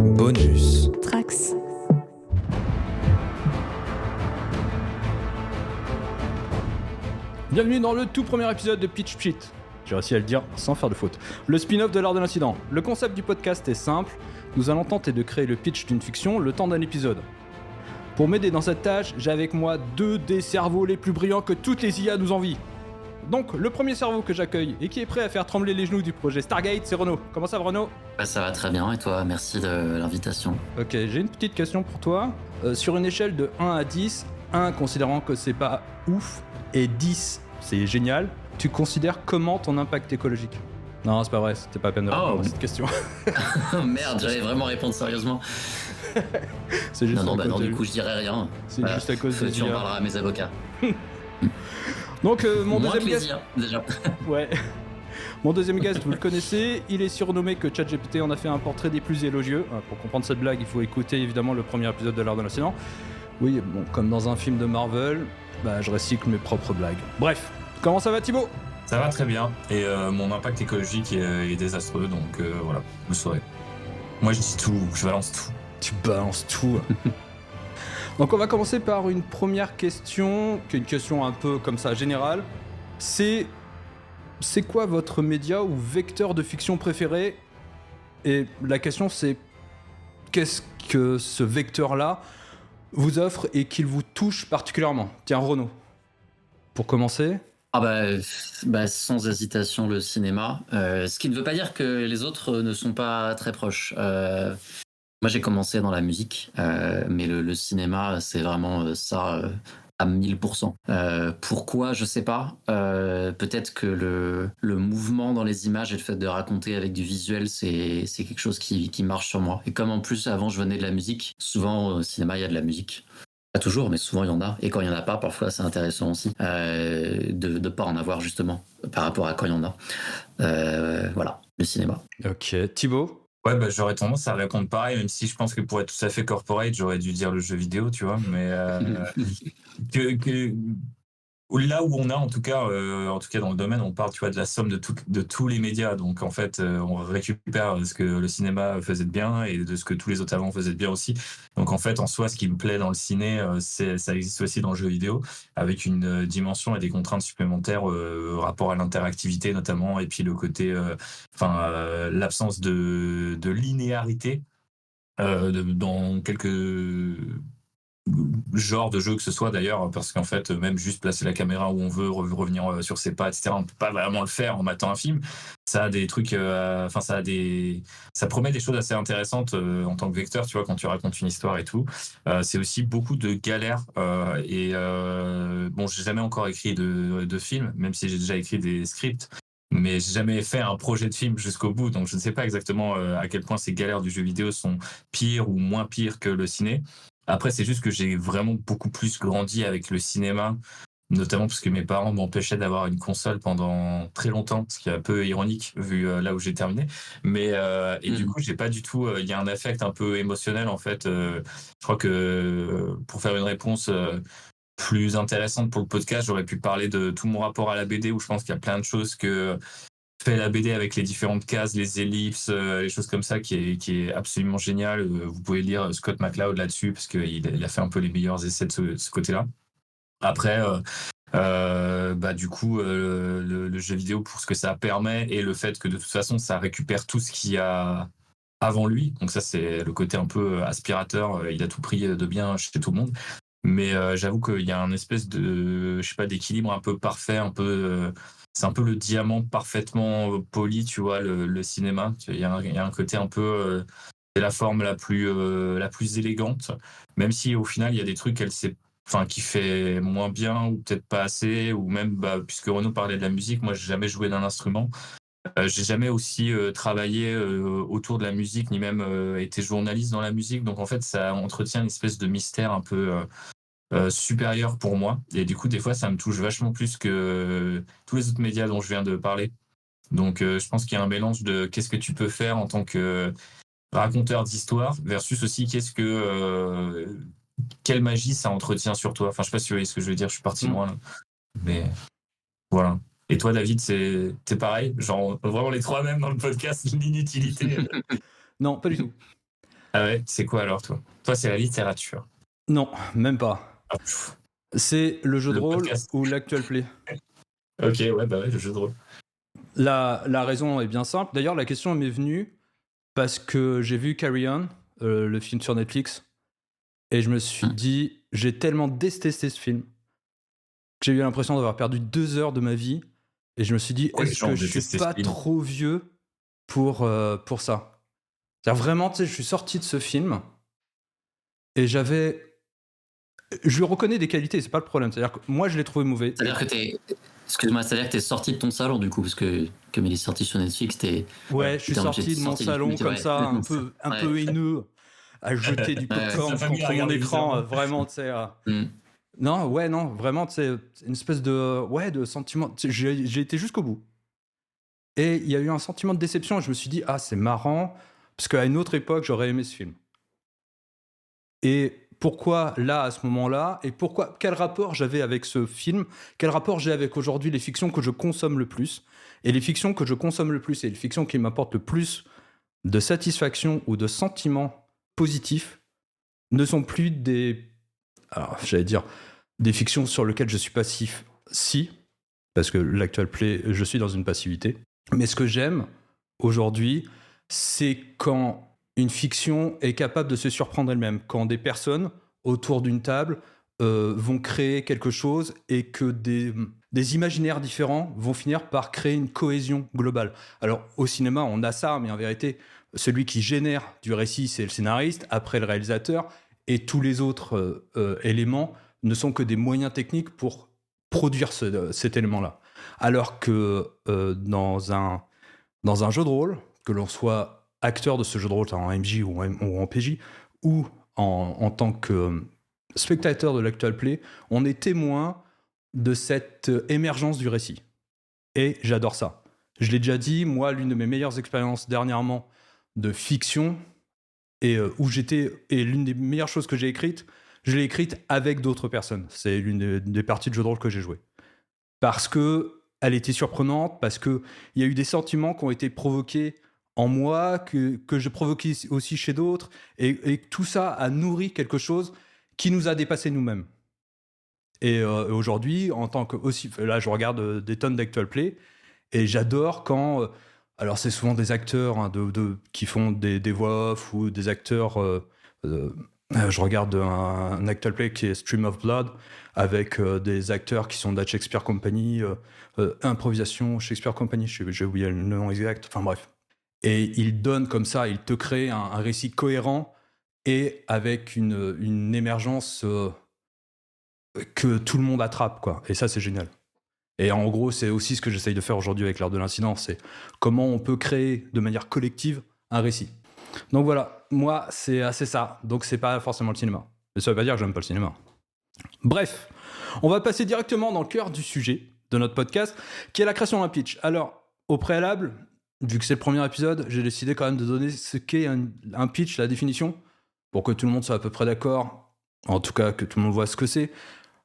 Bonus. Trax. Bienvenue dans le tout premier épisode de Pitch Pit. J'ai réussi à le dire sans faire de faute. Le spin-off de l'art de l'incident. Le concept du podcast est simple. Nous allons tenter de créer le pitch d'une fiction le temps d'un épisode. Pour m'aider dans cette tâche, j'ai avec moi deux des cerveaux les plus brillants que toutes les IA nous envient. Donc, le premier cerveau que j'accueille et qui est prêt à faire trembler les genoux du projet Stargate, c'est Renaud. Comment ça va, Renaud ? Ça va très bien, et toi? Merci de l'invitation. Ok, j'ai une petite question pour toi. Sur une échelle de 1 à 10, 1 considérant que c'est pas ouf, et 10, c'est génial, tu considères comment ton impact écologique ? Non, c'est pas vrai, c'était pas la peine de répondre à cette question. Merde, j'allais vraiment répondre sérieusement. C'est juste Non, du coup je dirais rien. C'est juste à cause Tu en parleras à mes avocats. Donc mon Moins deuxième plaisir, déjà. Ouais. Mon deuxième guest, vous le connaissez, il est surnommé que ChatGPT en a fait un portrait des plus élogieux. Pour comprendre cette blague, il faut écouter évidemment le premier épisode de l'art de l'incident. Oui, bon, comme dans un film de Marvel, je recycle mes propres blagues. Bref, comment ça va Thibaut ? Ça va très bien, et mon impact écologique est désastreux, donc voilà, vous le saurez. Moi je dis tout, je balance tout. Tu balances tout. Donc on va commencer par une première question, qui est une question un peu comme ça générale. C'est quoi votre média ou vecteur de fiction préféré ? Et la question c'est, qu'est-ce que ce vecteur-là vous offre et qu'il vous touche particulièrement ? Tiens Renaud, pour commencer. Sans hésitation le cinéma, ce qui ne veut pas dire que les autres ne sont pas très proches. Moi j'ai commencé dans la musique, mais le cinéma c'est vraiment ça à 1000%. Pourquoi, je sais pas. Peut-être que le mouvement dans les images et le fait de raconter avec du visuel, c'est quelque chose qui marche sur moi. Et comme en plus avant je venais de la musique, souvent au cinéma il y a de la musique. Pas toujours, mais souvent il y en a. Et quand il y en a pas, parfois c'est intéressant aussi de pas en avoir justement par rapport à quand il y en a. Voilà, le cinéma. Ok, Thibaut ? Ouais, j'aurais tendance à répondre pareil, même si je pense que pour être tout à fait corporate, j'aurais dû dire le jeu vidéo, tu vois, mais là où on a, en tout cas dans le domaine, on parle, tu vois, de la somme de tous les médias. Donc, en fait, on récupère ce que le cinéma faisait de bien et de ce que tous les autres avant faisaient de bien aussi. Donc, en fait, en soi, ce qui me plaît dans le ciné, ça existe aussi dans le jeu vidéo, avec une dimension et des contraintes supplémentaires rapport à l'interactivité notamment, et puis le côté, l'absence de linéarité dans quelques genre de jeu que ce soit d'ailleurs, parce qu'en fait même juste placer la caméra où on veut, revenir sur ses pas, etc., on peut pas vraiment le faire en matant un film. Ça a des trucs ça promet des choses assez intéressantes en tant que vecteur, tu vois, quand tu racontes une histoire et tout. C'est aussi beaucoup de galères j'ai jamais encore écrit de film, même si j'ai déjà écrit des scripts, mais j'ai jamais fait un projet de film jusqu'au bout, donc je ne sais pas exactement à quel point ces galères du jeu vidéo sont pires ou moins pires que le ciné. Après, c'est juste que j'ai vraiment beaucoup plus grandi avec le cinéma, notamment parce que mes parents m'empêchaient d'avoir une console pendant très longtemps, ce qui est un peu ironique vu là où j'ai terminé. Mais du coup, j'ai pas du tout. Il y a un affect un peu émotionnel en fait. Je crois que pour faire une réponse plus intéressante pour le podcast, j'aurais pu parler de tout mon rapport à la BD, où je pense qu'il y a plein de choses que fait la BD avec les différentes cases, les ellipses, les choses comme ça, qui est absolument génial. Vous pouvez lire Scott McCloud là-dessus, parce qu'il a fait un peu les meilleurs essais de ce côté-là. Après, du coup, le jeu vidéo, pour ce que ça permet, et le fait que de toute façon, ça récupère tout ce qu'il y a avant lui. Donc ça, c'est le côté un peu aspirateur. Il a tout pris de bien chez tout le monde. Mais j'avoue qu'il y a un espèce de, d'équilibre un peu parfait, un peu... c'est un peu le diamant parfaitement poli, tu vois, le cinéma. Il y a un côté un peu... c'est la forme la plus élégante, même si au final, il y a des trucs qui fait moins bien, ou peut-être pas assez, ou même, puisque Renaud parlait de la musique, moi, j'ai jamais joué d'un instrument. J'ai jamais aussi travaillé autour de la musique, ni même été journaliste dans la musique. Donc, en fait, ça entretient une espèce de mystère un peu... supérieur pour moi, et du coup des fois ça me touche vachement plus que tous les autres médias dont je viens de parler. Donc je pense qu'il y a un mélange de qu'est-ce que tu peux faire en tant que raconteur d'histoire versus aussi quelle magie ça entretient sur toi. Enfin, je sais pas si vous voyez ce que je veux dire, je suis parti loin là. Mais voilà. Et toi David, t'es pareil, genre vraiment les trois mêmes dans le podcast, l'inutilité. Non, pas du tout. Ah ouais, c'est quoi alors toi? Toi, c'est la littérature. Non, même pas. Ah, pff, C'est le jeu de le rôle podcast. ou l'actual play. Ok, ouais, bah ouais, le jeu de rôle. La raison est bien simple. D'ailleurs, la question m'est venue parce que j'ai vu Carry On, le film sur Netflix, et je me suis dit, j'ai tellement détesté ce film que j'ai eu l'impression d'avoir perdu 2 heures de ma vie, et je me suis dit, Ouais, les est-ce gens que ont je suis détesté ce pas film. trop vieux pour ça? C'est-à-dire vraiment, tu sais, je suis sorti de ce film et je lui reconnais des qualités, c'est pas le problème. C'est-à-dire que moi, je l'ai trouvé mauvais. C'est-à-dire que t'es sorti de ton salon du coup, parce que comme il est sorti sur Netflix, Ouais, je suis sorti de mon salon comme ça, un peu haineux, à jeter du Sa popcorn famille a contre mon regardé écran, bizarrement. vraiment, tu sais. Mm. Non, ouais, non, vraiment, tu sais, une espèce de sentiment. Tu sais, j'ai été jusqu'au bout. Et il y a eu un sentiment de déception, et je me suis dit, ah, c'est marrant, parce qu'à une autre époque, j'aurais aimé ce film. Et pourquoi là, à ce moment-là, et quel rapport j'avais avec ce film, quel rapport j'ai avec aujourd'hui les fictions que je consomme le plus. Et les fictions que je consomme le plus et les fictions qui m'apportent le plus de satisfaction ou de sentiments positifs ne sont plus alors j'allais dire, des fictions sur lesquelles je suis passif, si, parce que l'actual play, je suis dans une passivité. Mais ce que j'aime aujourd'hui, c'est quand une fiction est capable de se surprendre elle-même, quand des personnes autour d'une table vont créer quelque chose et que des imaginaires différents vont finir par créer une cohésion globale. Alors au cinéma, on a ça, mais en vérité, celui qui génère du récit, c'est le scénariste, après le réalisateur, et tous les autres éléments ne sont que des moyens techniques pour produire cet élément-là. Alors que dans un jeu de rôle, que l'on soit acteur de ce jeu de rôle en MJ ou en PJ, ou en tant que spectateur de l'actual play, on est témoin de cette émergence du récit. Et j'adore ça. Je l'ai déjà dit, moi, l'une de mes meilleures expériences dernièrement de fiction, et l'une des meilleures choses que j'ai écrites, je l'ai écrite avec d'autres personnes. C'est l'une des parties de jeu de rôle que j'ai joué. Parce que elle était surprenante, parce qu'il y a eu des sentiments qui ont été provoqués en moi, que je provoquais aussi chez d'autres, et tout ça a nourri quelque chose qui nous a dépassé nous-mêmes. Et aujourd'hui, en tant que aussi, là je regarde des tonnes d'actual play, et j'adore quand, alors c'est souvent des acteurs hein, qui font des voix off, ou des acteurs, je regarde un actual play qui est Stream of Blood, avec des acteurs qui sont de la Shakespeare Company, improvisation Shakespeare Company, j'ai oublié le nom exact, enfin bref. Et il donne comme ça, il te crée un récit cohérent et avec une émergence que tout le monde attrape, quoi. Et ça, c'est génial. Et en gros, c'est aussi ce que j'essaye de faire aujourd'hui avec l'art de l'incident, c'est comment on peut créer de manière collective un récit. Donc voilà, moi, c'est assez ça. Donc c'est pas forcément le cinéma. Mais ça veut pas dire que j'aime pas le cinéma. Bref, on va passer directement dans le cœur du sujet de notre podcast, qui est la création d'un pitch. Alors, au préalable, vu que c'est le premier épisode, j'ai décidé quand même de donner ce qu'est un pitch, la définition, pour que tout le monde soit à peu près d'accord, en tout cas que tout le monde voit ce que c'est.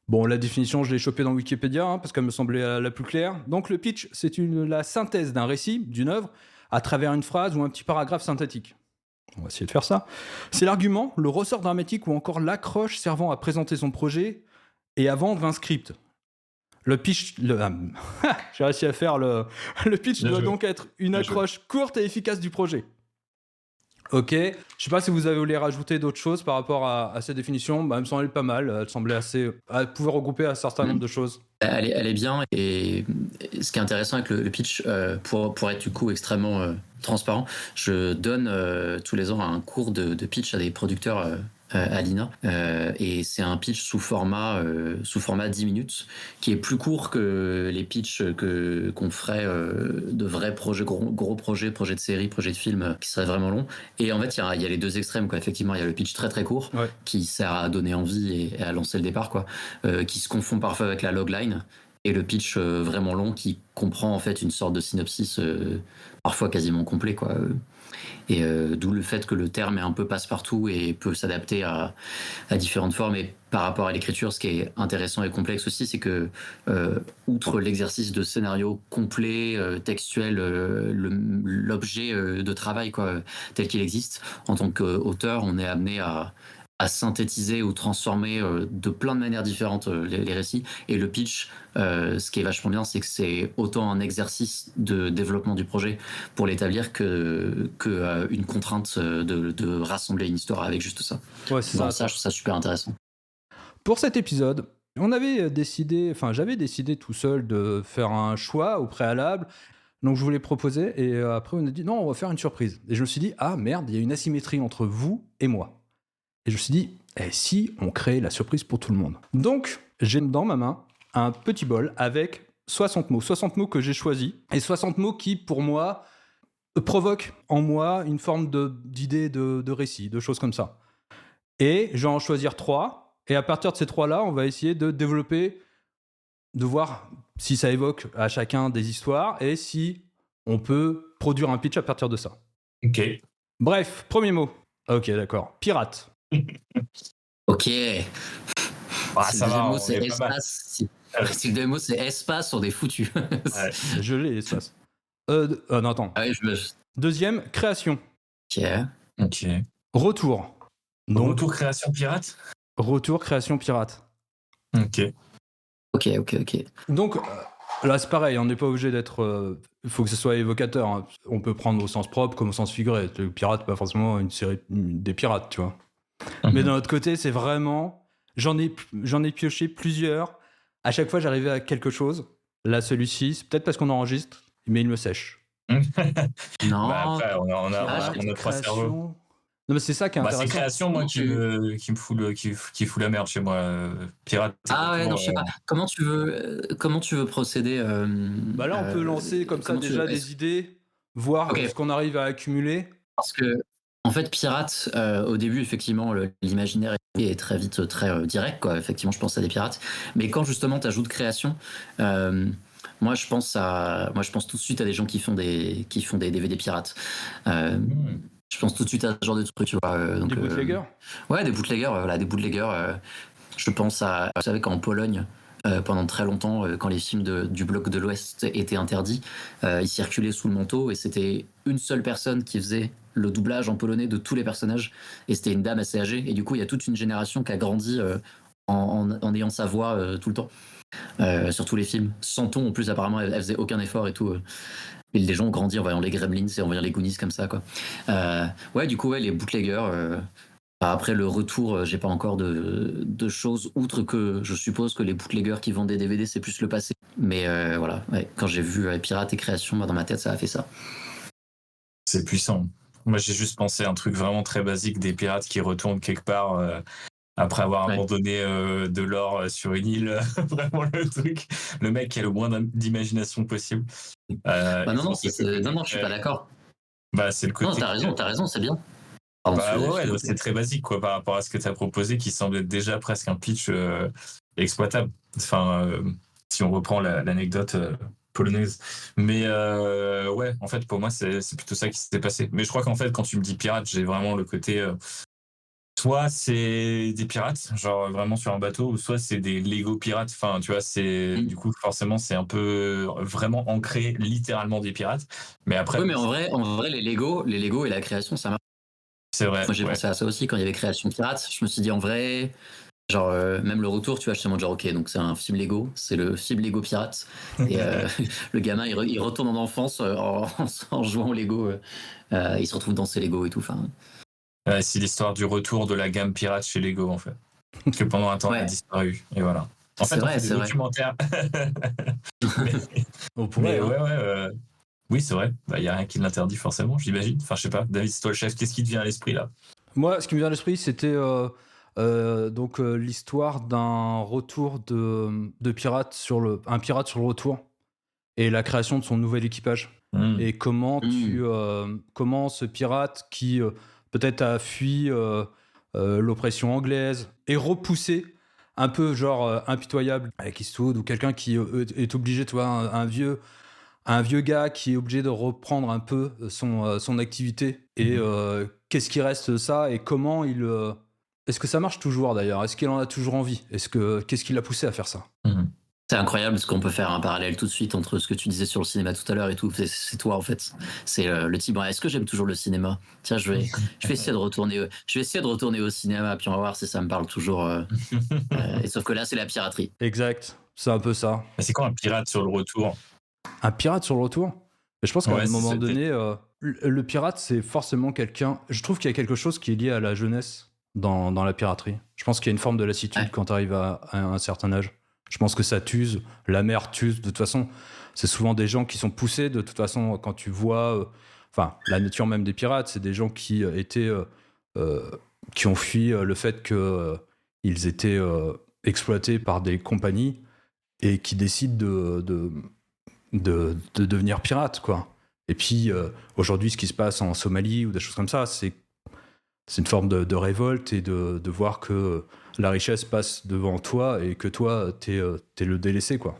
Bon, la définition, je l'ai chopée dans Wikipédia, hein, parce qu'elle me semblait la plus claire. Donc le pitch, c'est la synthèse d'un récit, d'une œuvre, à travers une phrase ou un petit paragraphe synthétique. On va essayer de faire ça. C'est l'argument, le ressort dramatique ou encore l'accroche servant à présenter son projet et à vendre un script. Le pitch, j'ai réussi à faire le pitch doit donc être une accroche courte et efficace du projet. Ok, je sais pas si vous voulez rajouter d'autres choses par rapport à cette définition. Elle me semblait pas mal, elle semblait assez. Elle pouvait regrouper un certain nombre de choses. Elle est bien, et ce qui est intéressant avec le pitch, pour être du coup extrêmement transparent, je donne tous les ans un cours de pitch à des producteurs à l'INA, et c'est un pitch sous format 10 minutes, qui est plus court que les pitchs qu'on ferait de vrais projets, gros projets de série, projets de film, qui seraient vraiment longs. Et en fait, il y a les deux extrêmes, quoi. Effectivement, il y a le pitch très très court, Ouais. qui sert à donner envie et à lancer le départ, quoi, qui se confond parfois avec la logline, et le pitch vraiment long qui comprend en fait une sorte de synopsis parfois quasiment complet, quoi. d'où le fait que le terme est un peu passe-partout et peut s'adapter à différentes formes. Et par rapport à l'écriture, ce qui est intéressant et complexe aussi, c'est que, outre l'exercice de scénario complet, textuel, l'objet de travail quoi, tel qu'il existe, en tant qu'auteur, on est amené à synthétiser ou transformer de plein de manières différentes les récits. Et le pitch, ce qui est vachement bien, c'est que c'est autant un exercice de développement du projet pour l'établir que une contrainte de rassembler une histoire avec juste ça. Ouais, c'est Donc ça. je trouve ça super intéressant. Pour cet épisode, j'avais décidé tout seul de faire un choix au préalable. Donc je vous l'ai proposé et après on a dit non, on va faire une surprise. Et je me suis dit ah merde, il y a une asymétrie entre vous et moi. Et je me suis dit si on crée la surprise pour tout le monde. Donc j'ai dans ma main un petit bol avec 60 mots que j'ai choisis et 60 mots qui pour moi provoquent en moi une forme d'idée de récit, de choses comme ça. Et je vais en choisir 3 et à partir de ces 3-là, on va essayer de développer, de voir si ça évoque à chacun des histoires et si on peut produire un pitch à partir de ça. Ok. Bref, premier mot. Ok, d'accord. Pirate. Ok. Ah, Si ça le deuxième va, mot on c'est est pas mal. espace, si le deuxième mot c'est espace, on est foutu. Ouais. Je l'ai, l'espace. Non, attends. Ah oui, Deuxième, création. Ok. Ok. Retour. Donc, Retour création pirate. retour, création, pirate. Ok. Ok. Donc, là, c'est pareil, on n'est pas obligé d'être... Il faut que ce soit évocateur. Hein. On peut prendre au sens propre comme au sens figuré. Le pirate, pas forcément une série des pirates, tu vois. Mais d'un autre côté, c'est vraiment... J'en ai pioché plusieurs. À chaque fois, j'arrivais à quelque chose. Là, celui-ci, c'est peut-être parce qu'on enregistre, mais il me sèche. Non. Bah après, on a trois création... cerveaux. Non, mais c'est ça qui est Bah, intéressant. c'est création, moi, qui me fout la merde chez moi. Pirate. Ah ouais, non, je sais pas. Comment tu veux procéder Bah là, on peut lancer comme ça déjà des idées, voir Ok. ce qu'on arrive à accumuler. Parce que, en fait, pirate, au début, effectivement, l'imaginaire est très vite très direct, quoi. Effectivement, je pense à des pirates. Mais quand justement tu ajoutes création, moi je pense tout de suite à des gens qui font des DVD pirates. Je pense tout de suite à ce genre de trucs, tu vois. Donc, Des bootleggers. Ouais, des bootleggers, voilà, des bootleggers. Je pense à, vous savez qu'en Pologne, pendant très longtemps, quand les films du bloc de l'Ouest étaient interdits, ils circulaient sous le manteau et c'était une seule personne qui faisait le doublage en polonais de tous les personnages et c'était une dame assez âgée et du coup il y a toute une génération qui a grandi en ayant sa voix tout le temps sur tous les films. Sans ton en plus apparemment elle faisait aucun effort et tout. Et les gens ont grandi en voyant les Gremlins et en voyant les Goonies comme ça quoi. Ouais du coup ouais, les bootleggers. Après le retour, j'ai pas encore de choses, outre que je suppose que les bootleggers qui vendent des DVD, c'est plus le passé. Mais voilà, ouais, quand j'ai vu Pirate et Création, dans ma tête, ça a fait ça. C'est puissant. Moi, j'ai juste pensé à un truc vraiment très basique, des pirates qui retournent quelque part après avoir abandonné de l'or sur une île. Vraiment le truc. Le mec qui a le moins d'imagination possible. Non, je suis pas d'accord. Bah, c'est le côté... Non, t'as raison, c'est bien. Pardon, c'est très basique quoi, par rapport à ce que tu as proposé, qui semble être déjà presque un pitch exploitable. Enfin, si on reprend l'anecdote polonaise. Mais ouais, en fait, pour moi, c'est plutôt ça qui s'est passé. Mais je crois qu'en fait, quand tu me dis pirate, j'ai vraiment le côté... soit c'est des pirates, genre vraiment sur un bateau, ou soit c'est des Lego pirates. Enfin, tu vois, du coup, forcément, c'est un peu vraiment ancré littéralement des pirates. Mais après... Oui, mais en vrai les Lego et la création, ça marche. C'est vrai. Moi, j'ai pensé à ça aussi quand il y avait Création Pirate. Je me suis dit, en vrai, genre, même le retour, tu vois, justement, genre, ok, donc c'est un film Lego, c'est le film Lego Pirate. Et le gamin, il retourne en enfance en jouant au Lego. Il se retrouve dans ses Lego et tout. C'est l'histoire du retour de la gamme pirate chez Lego, en fait. Parce que pendant un temps, elle a disparu. Et voilà. En fait, on fait des documentaires. On pourrait, ouais. Oui, c'est vrai. Il n'y a rien qui l'interdit forcément, j'imagine. Enfin, je sais pas. David, c'est toi le chef. Qu'est-ce qui te vient à l'esprit là? Moi, ce qui me vient à l'esprit, c'était l'histoire d'un retour de pirate un pirate sur le retour et la création de son nouvel équipage. Et comment comment ce pirate qui peut-être a fui l'oppression anglaise est repoussé un peu genre impitoyable avec Eastwood ou quelqu'un qui est obligé, tu vois, un vieux un vieux gars qui est obligé de reprendre un peu son activité et qu'est-ce qui reste de ça et comment il... Est-ce que ça marche toujours d'ailleurs? Est-ce qu'il en a toujours envie? Qu'est-ce qui l'a poussé à faire ça? C'est incroyable parce qu'on peut faire un parallèle tout de suite entre ce que tu disais sur le cinéma tout à l'heure et tout. C'est toi en fait. C'est le type. Est-ce que j'aime toujours le cinéma? Tiens, je vais essayer de retourner. Je vais essayer de retourner au cinéma puis on va voir si ça me parle toujours. Et sauf que là, c'est la piraterie. Exact, c'est un peu ça. C'est quoi un pirate sur le retour? Un pirate sur le retour? Mais je pense qu'à Ouais, un c'est moment ça. donné, le pirate, c'est forcément quelqu'un... Je trouve qu'il y a quelque chose qui est lié à la jeunesse dans la piraterie. Je pense qu'il y a une forme de lassitude Ouais. quand tu arrives à un certain âge. Je pense que ça t'use, la mer t'use. De toute façon, c'est souvent des gens qui sont poussés. De toute façon, quand tu vois... Enfin, la nature même des pirates, c'est des gens qui qui ont fui le fait qu'ils étaient exploités par des compagnies et qui décident de devenir pirates, quoi. Et puis, aujourd'hui, ce qui se passe en Somalie ou des choses comme ça, c'est une forme de révolte et de voir que la richesse passe devant toi et que toi, t'es le délaissé, quoi.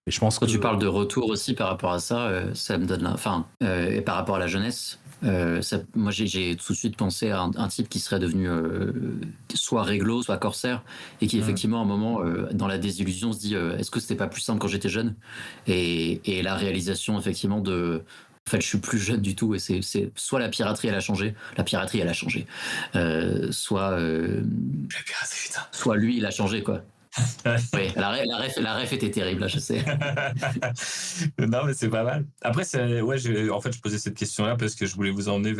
Et je pense Quand que... tu parles de retour aussi par rapport à ça, ça me donne et par rapport à la jeunesse, moi j'ai tout de suite pensé à un type qui serait devenu soit réglo, soit corsaire, et qui effectivement à un moment dans la désillusion se dit est-ce que c'était pas plus simple quand j'étais jeune, et la réalisation effectivement de en fait je suis plus jeune du tout, et c'est soit la piraterie elle a changé, soit La piraterie, putain. soit lui il a changé quoi. Oui, la ref était terrible là, je sais. Non, mais c'est pas mal. Après, en fait, je posais cette question-là parce que je voulais vous emmener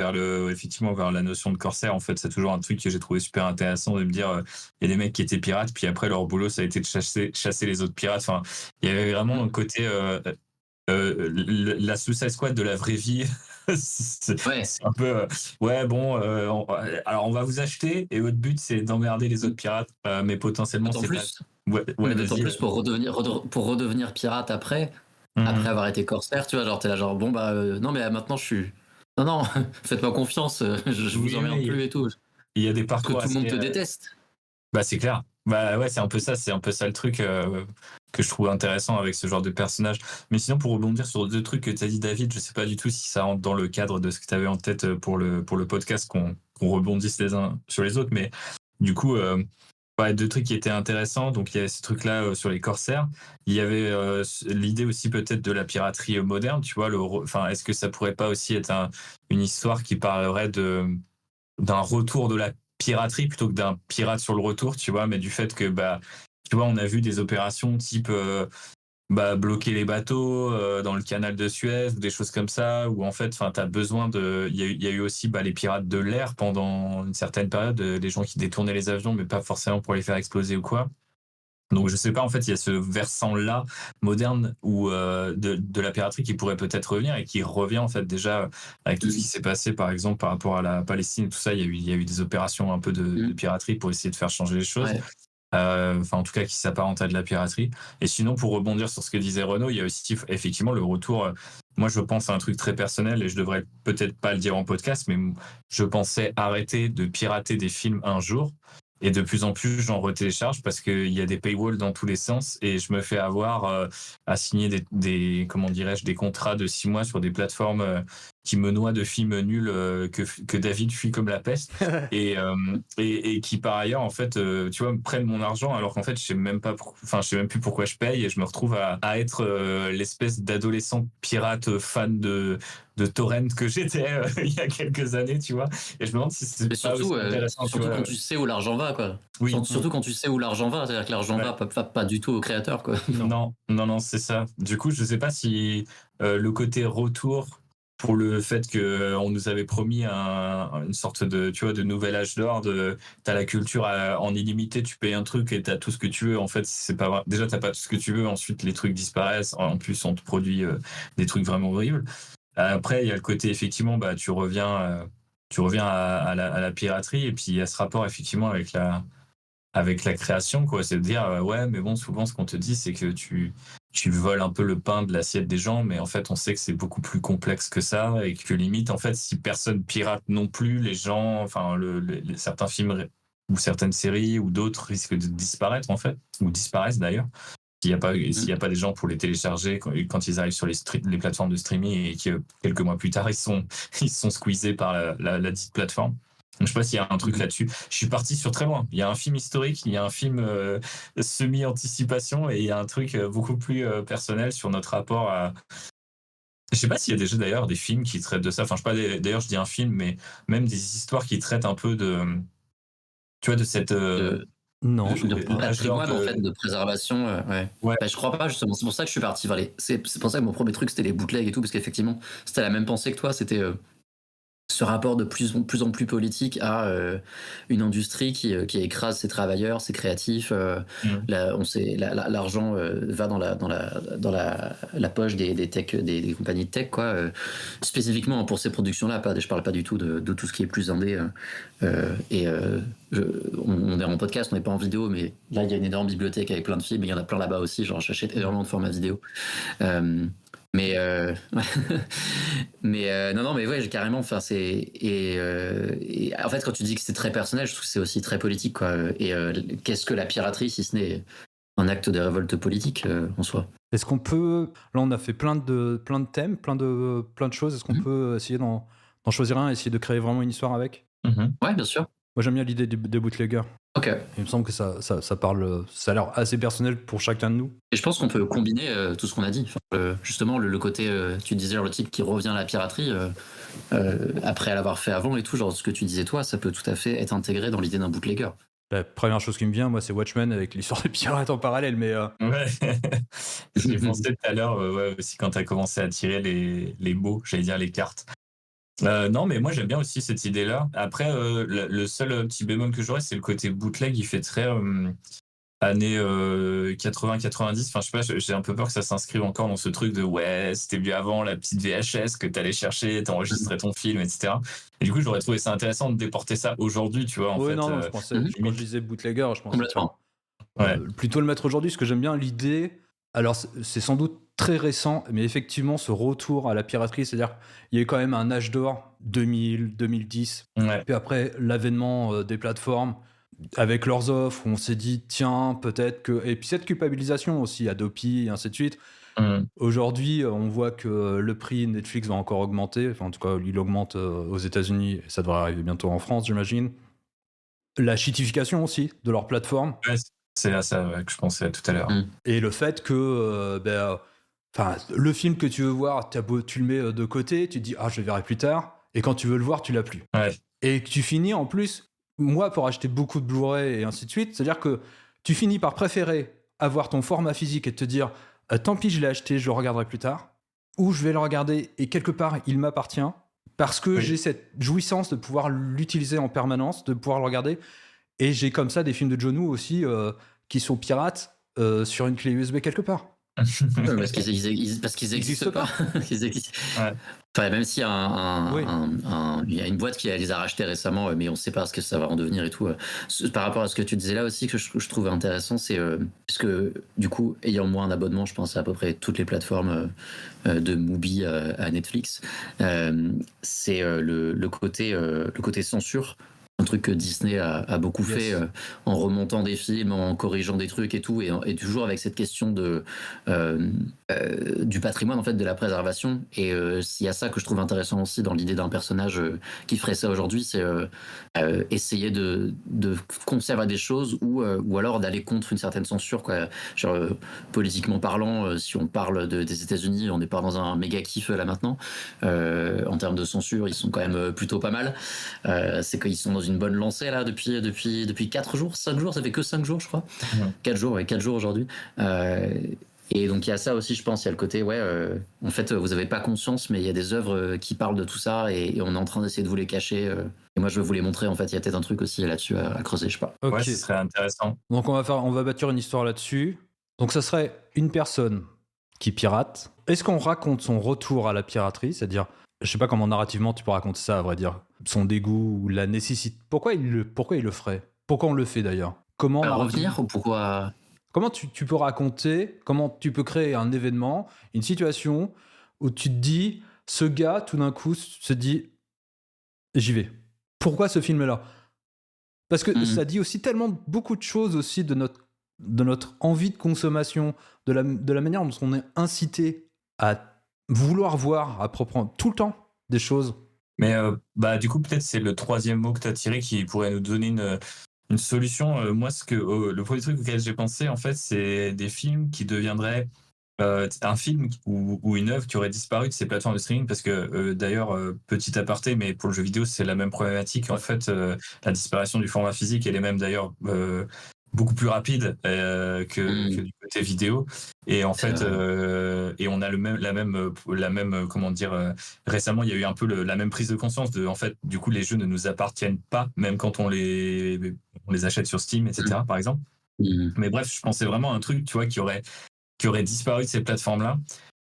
effectivement, vers la notion de corsaire. En fait, c'est toujours un truc que j'ai trouvé super intéressant de me dire, il y a des mecs qui étaient pirates, puis après, leur boulot, ça a été de chasser les autres pirates. Enfin, il y avait vraiment un côté, la Suicide Squad de la vraie vie. C'est un peu, alors on va vous acheter et votre but, c'est d'emmerder les autres pirates, mais potentiellement, c'est pas... Mais d'autant plus pour redevenir pirate après avoir été corsaire, tu vois, genre t'es là genre bon non mais maintenant je suis non faites-moi confiance, je vous emmerde plus et tout. Il y a des Parce que parcours tout le monde te déteste. Bah c'est clair. Bah ouais, c'est un peu ça le truc que je trouve intéressant avec ce genre de personnage. Mais sinon, pour rebondir sur deux trucs que tu as dit, David, je sais pas du tout si ça rentre dans le cadre de ce que tu avais en tête pour le podcast, qu'on rebondisse les uns sur les autres, mais du coup, deux trucs qui étaient intéressants. Donc il y avait ces trucs-là sur les corsaires. Il y avait l'idée aussi peut-être de la piraterie moderne, tu vois. Est-ce que ça pourrait pas aussi être une histoire qui parlerait d'un retour de la piraterie plutôt que d'un pirate sur le retour, tu vois, mais du fait que, tu vois, on a vu des opérations type bloquer les bateaux dans le canal de Suez ou des choses comme ça, où en fait, t'as besoin de... Il y a eu aussi les pirates de l'air pendant une certaine période, des gens qui détournaient les avions, mais pas forcément pour les faire exploser ou quoi. Donc je sais pas, en fait, il y a ce versant-là moderne ou de la piraterie qui pourrait peut-être revenir et qui revient en fait déjà avec tout ce qui s'est passé, par exemple, par rapport à la Palestine et tout ça. Il y a eu des opérations un peu de piraterie pour essayer de faire changer les choses. En tout cas, qui s'apparente à de la piraterie. Et sinon, pour rebondir sur ce que disait Renaud, il y a aussi effectivement le retour. Moi, je pense à un truc très personnel et je devrais peut-être pas le dire en podcast, mais je pensais arrêter de pirater des films un jour. Et de plus en plus, j'en retélécharge parce qu'il y a des paywalls dans tous les sens et je me fais avoir à signer des contrats de 6 mois sur des plateformes qui me noient de films nuls que David fuit comme la peste et qui par ailleurs, en fait, tu vois, me prennent mon argent alors qu'en fait, je sais même plus pourquoi je paye et je me retrouve à être l'espèce d'adolescent pirate fan de torrent que j'étais il y a quelques années, tu vois. Et je me demande si c'est pas aussi intéressant. Surtout quand tu sais où l'argent va, quoi. Oui. Surtout quand tu sais où l'argent va, c'est-à-dire que l'argent va pas du tout au créateur, quoi. Non, c'est ça. Du coup, je sais pas si le côté retour pour le fait qu'on nous avait promis une sorte de, tu vois, de nouvel âge d'or, t'as la culture en illimité, tu payes un truc et t'as tout ce que tu veux. En fait, c'est pas vrai. Déjà, t'as pas tout ce que tu veux. Ensuite, les trucs disparaissent. En plus, on te produit des trucs vraiment horribles. Après, il y a le côté, effectivement, tu reviens à la piraterie et puis il y a ce rapport, effectivement, avec la création, quoi. C'est de dire, ouais, mais bon, souvent, ce qu'on te dit, c'est que tu voles un peu le pain de l'assiette des gens, mais en fait, on sait que c'est beaucoup plus complexe que ça et que limite, en fait, si personne pirate non plus, les gens, certains films ou certaines séries ou d'autres risquent de disparaître, en fait, ou disparaissent d'ailleurs. s'il y a pas des gens pour les télécharger quand ils arrivent sur les plateformes de streaming et que quelques mois plus tard, ils sont squeezés par la dite plateforme. Donc, je sais pas s'il y a un truc là-dessus. Je suis parti sur très loin. Il y a un film historique, il y a un film semi-anticipation et il y a un truc beaucoup plus personnel sur notre rapport à. Je sais pas s'il y a déjà d'ailleurs des films qui traitent de ça. Enfin, je sais pas, d'ailleurs, je dis un film, mais même des histoires qui traitent un peu de. Tu vois, de cette. Non, je De crois pas. patrimoine, en fait, de préservation, ouais. Ouais. Bah, je crois pas, justement. C'est pour ça que je suis parti vers c'est pour ça que mon premier truc, c'était les bootlegs et tout, parce qu'effectivement, c'était la même pensée que toi. C'était ce rapport de plus en plus politique à une industrie qui écrase ses travailleurs, ses créatifs. L'argent va dans la poche des tech, des compagnies de tech, quoi. Spécifiquement pour ces productions-là. Je parle pas du tout de tout ce qui est plus indé. On est en podcast, on n'est pas en vidéo, mais là il y a une énorme bibliothèque avec plein de films, mais il y en a plein là-bas aussi. Genre, j'achète énormément de formats vidéo. Mais non, mais ouais, j'ai carrément. Enfin, et en fait, quand tu dis que c'est très personnel, je trouve que c'est aussi très politique, quoi. Et qu'est-ce que la piraterie, si ce n'est un acte de révolte politique en soi? Est-ce qu'on peut... Là, on a fait plein de thèmes, plein de choses. Est-ce qu'on peut essayer d'en choisir un et essayer de créer vraiment une histoire avec? Ouais, bien sûr. Moi, j'aime bien l'idée des bootleggers. Ok. Il me semble que ça parle... Ça a l'air assez personnel pour chacun de nous. Et je pense qu'on peut combiner tout ce qu'on a dit. Enfin, justement, le côté, tu disais, le type qui revient à la piraterie, après l'avoir fait avant et tout, genre ce que tu disais toi, ça peut tout à fait être intégré dans l'idée d'un bootlegger. La première chose qui me vient, moi, c'est Watchmen avec l'histoire des pirates en parallèle, mais... Ouais. J'ai pensé tout à l'heure ouais, aussi quand tu as commencé à tirer les mots, j'allais dire les cartes. Non, mais moi j'aime bien aussi cette idée-là. Après, le seul petit bémol que j'aurais, c'est le côté bootleg. Il fait très années 80-90. Enfin, je sais pas, j'ai un peu peur que ça s'inscrive encore dans ce truc de ouais, c'était mieux avant, la petite VHS que t'allais chercher, t'enregistrais ton film, etc. Et du coup, j'aurais trouvé ça intéressant de déporter ça aujourd'hui, tu vois. En fait, non, je pensais, quand je disais bootlegger, je pensais Complètement. plutôt le mettre aujourd'hui, parce que j'aime bien l'idée. Alors, c'est sans doute très récent, mais effectivement, ce retour à la piraterie, c'est-à-dire il y a eu quand même un âge d'or, 2000, 2010, Ouais. puis après l'avènement des plateformes, avec leurs offres, où on s'est dit, tiens, peut-être que... Et puis cette culpabilisation aussi, Adopi, et ainsi de suite. Aujourd'hui, on voit que le prix Netflix va encore augmenter, enfin en tout cas, il augmente aux États-Unis, et ça devrait arriver bientôt en France, j'imagine. La cheatification aussi de leur plateforme. Ouais, c'est à ça que je pensais tout à l'heure. Et le fait que le film que tu veux voir, tu le mets de côté, tu te dis je le verrai plus tard, et quand tu veux le voir, tu l'as plus. Ouais. Et que tu finis en plus, moi pour acheter beaucoup de Blu-ray et ainsi de suite, c'est-à-dire que tu finis par préférer avoir ton format physique et te dire tant pis, je l'ai acheté, je le regarderai plus tard, ou je vais le regarder et quelque part il m'appartient parce que j'ai cette jouissance de pouvoir l'utiliser en permanence, de pouvoir le regarder. Et j'ai comme ça des films de John Woo aussi qui sont pirates sur une clé USB quelque part. Parce qu'ils existent pas. Ouais. Enfin, même s'il y a il y a une boîte qui les a rachetés récemment, mais on ne sait pas ce que ça va en devenir et tout. Par rapport à ce que tu disais là aussi, que je trouve intéressant, c'est parce que du coup, ayant moi un abonnement, je pense à peu près toutes les plateformes de Mubi à Netflix, c'est le côté censure. Un truc que Disney a beaucoup fait en remontant des films, en corrigeant des trucs et tout, et toujours avec cette question du patrimoine, en fait, de la préservation. Et il y a ça que je trouve intéressant aussi dans l'idée d'un personnage qui ferait ça aujourd'hui, c'est essayer de conserver des choses ou alors d'aller contre une certaine censure, quoi. Genre, politiquement parlant, si on parle des États-Unis, on n'est pas dans un méga kiff là maintenant. En termes de censure, ils sont quand même plutôt pas mal. C'est qu'ils sont dans une bonne lancée là depuis 4 jours, 5 jours, ça fait que 5 jours je crois. 4 jours aujourd'hui. Et donc il y a ça aussi, je pense, il y a le côté en fait vous avez pas conscience, mais il y a des œuvres qui parlent de tout ça et on est en train d'essayer de vous les cacher. Et moi je veux vous les montrer, en fait il y a peut-être un truc aussi là-dessus à creuser, je sais pas. Okay. Ouais, ce serait intéressant. Donc on va bâtir une histoire là-dessus. Donc ça serait une personne qui pirate. Est-ce qu'on raconte son retour à la piraterie, c'est-à-dire, je sais pas comment narrativement tu peux raconter ça, à vrai dire, son dégoût ou la nécessité. Pourquoi il le ferait? Pourquoi on le fait d'ailleurs? Comment revenir ou pourquoi? Comment tu peux raconter, comment tu peux créer un événement, une situation où tu te dis, ce gars tout d'un coup se dit, j'y vais. Pourquoi ce film est là? Parce que ça dit aussi tellement beaucoup de choses aussi de notre de notre envie de consommation, de la manière dont on est incité à vouloir voir à proprement tout le temps des choses. Mais bah, du coup, peut-être c'est le troisième mot que tu as tiré qui pourrait nous donner une solution. Moi, le premier truc auquel j'ai pensé, en fait, c'est des films qui deviendraient un film ou une œuvre qui aurait disparu de ces plateformes de streaming parce que d'ailleurs petit aparté mais pour le jeu vidéo c'est la même problématique en fait la disparition du format physique elle est même d'ailleurs beaucoup plus rapide que du côté vidéo et en fait et on a la même comment dire récemment il y a eu un peu la même prise de conscience de en fait du coup les jeux ne nous appartiennent pas même quand on les achète sur Steam etc par exemple mais bref je pensais vraiment à un truc tu vois qui aurait disparu de ces plateformes-là,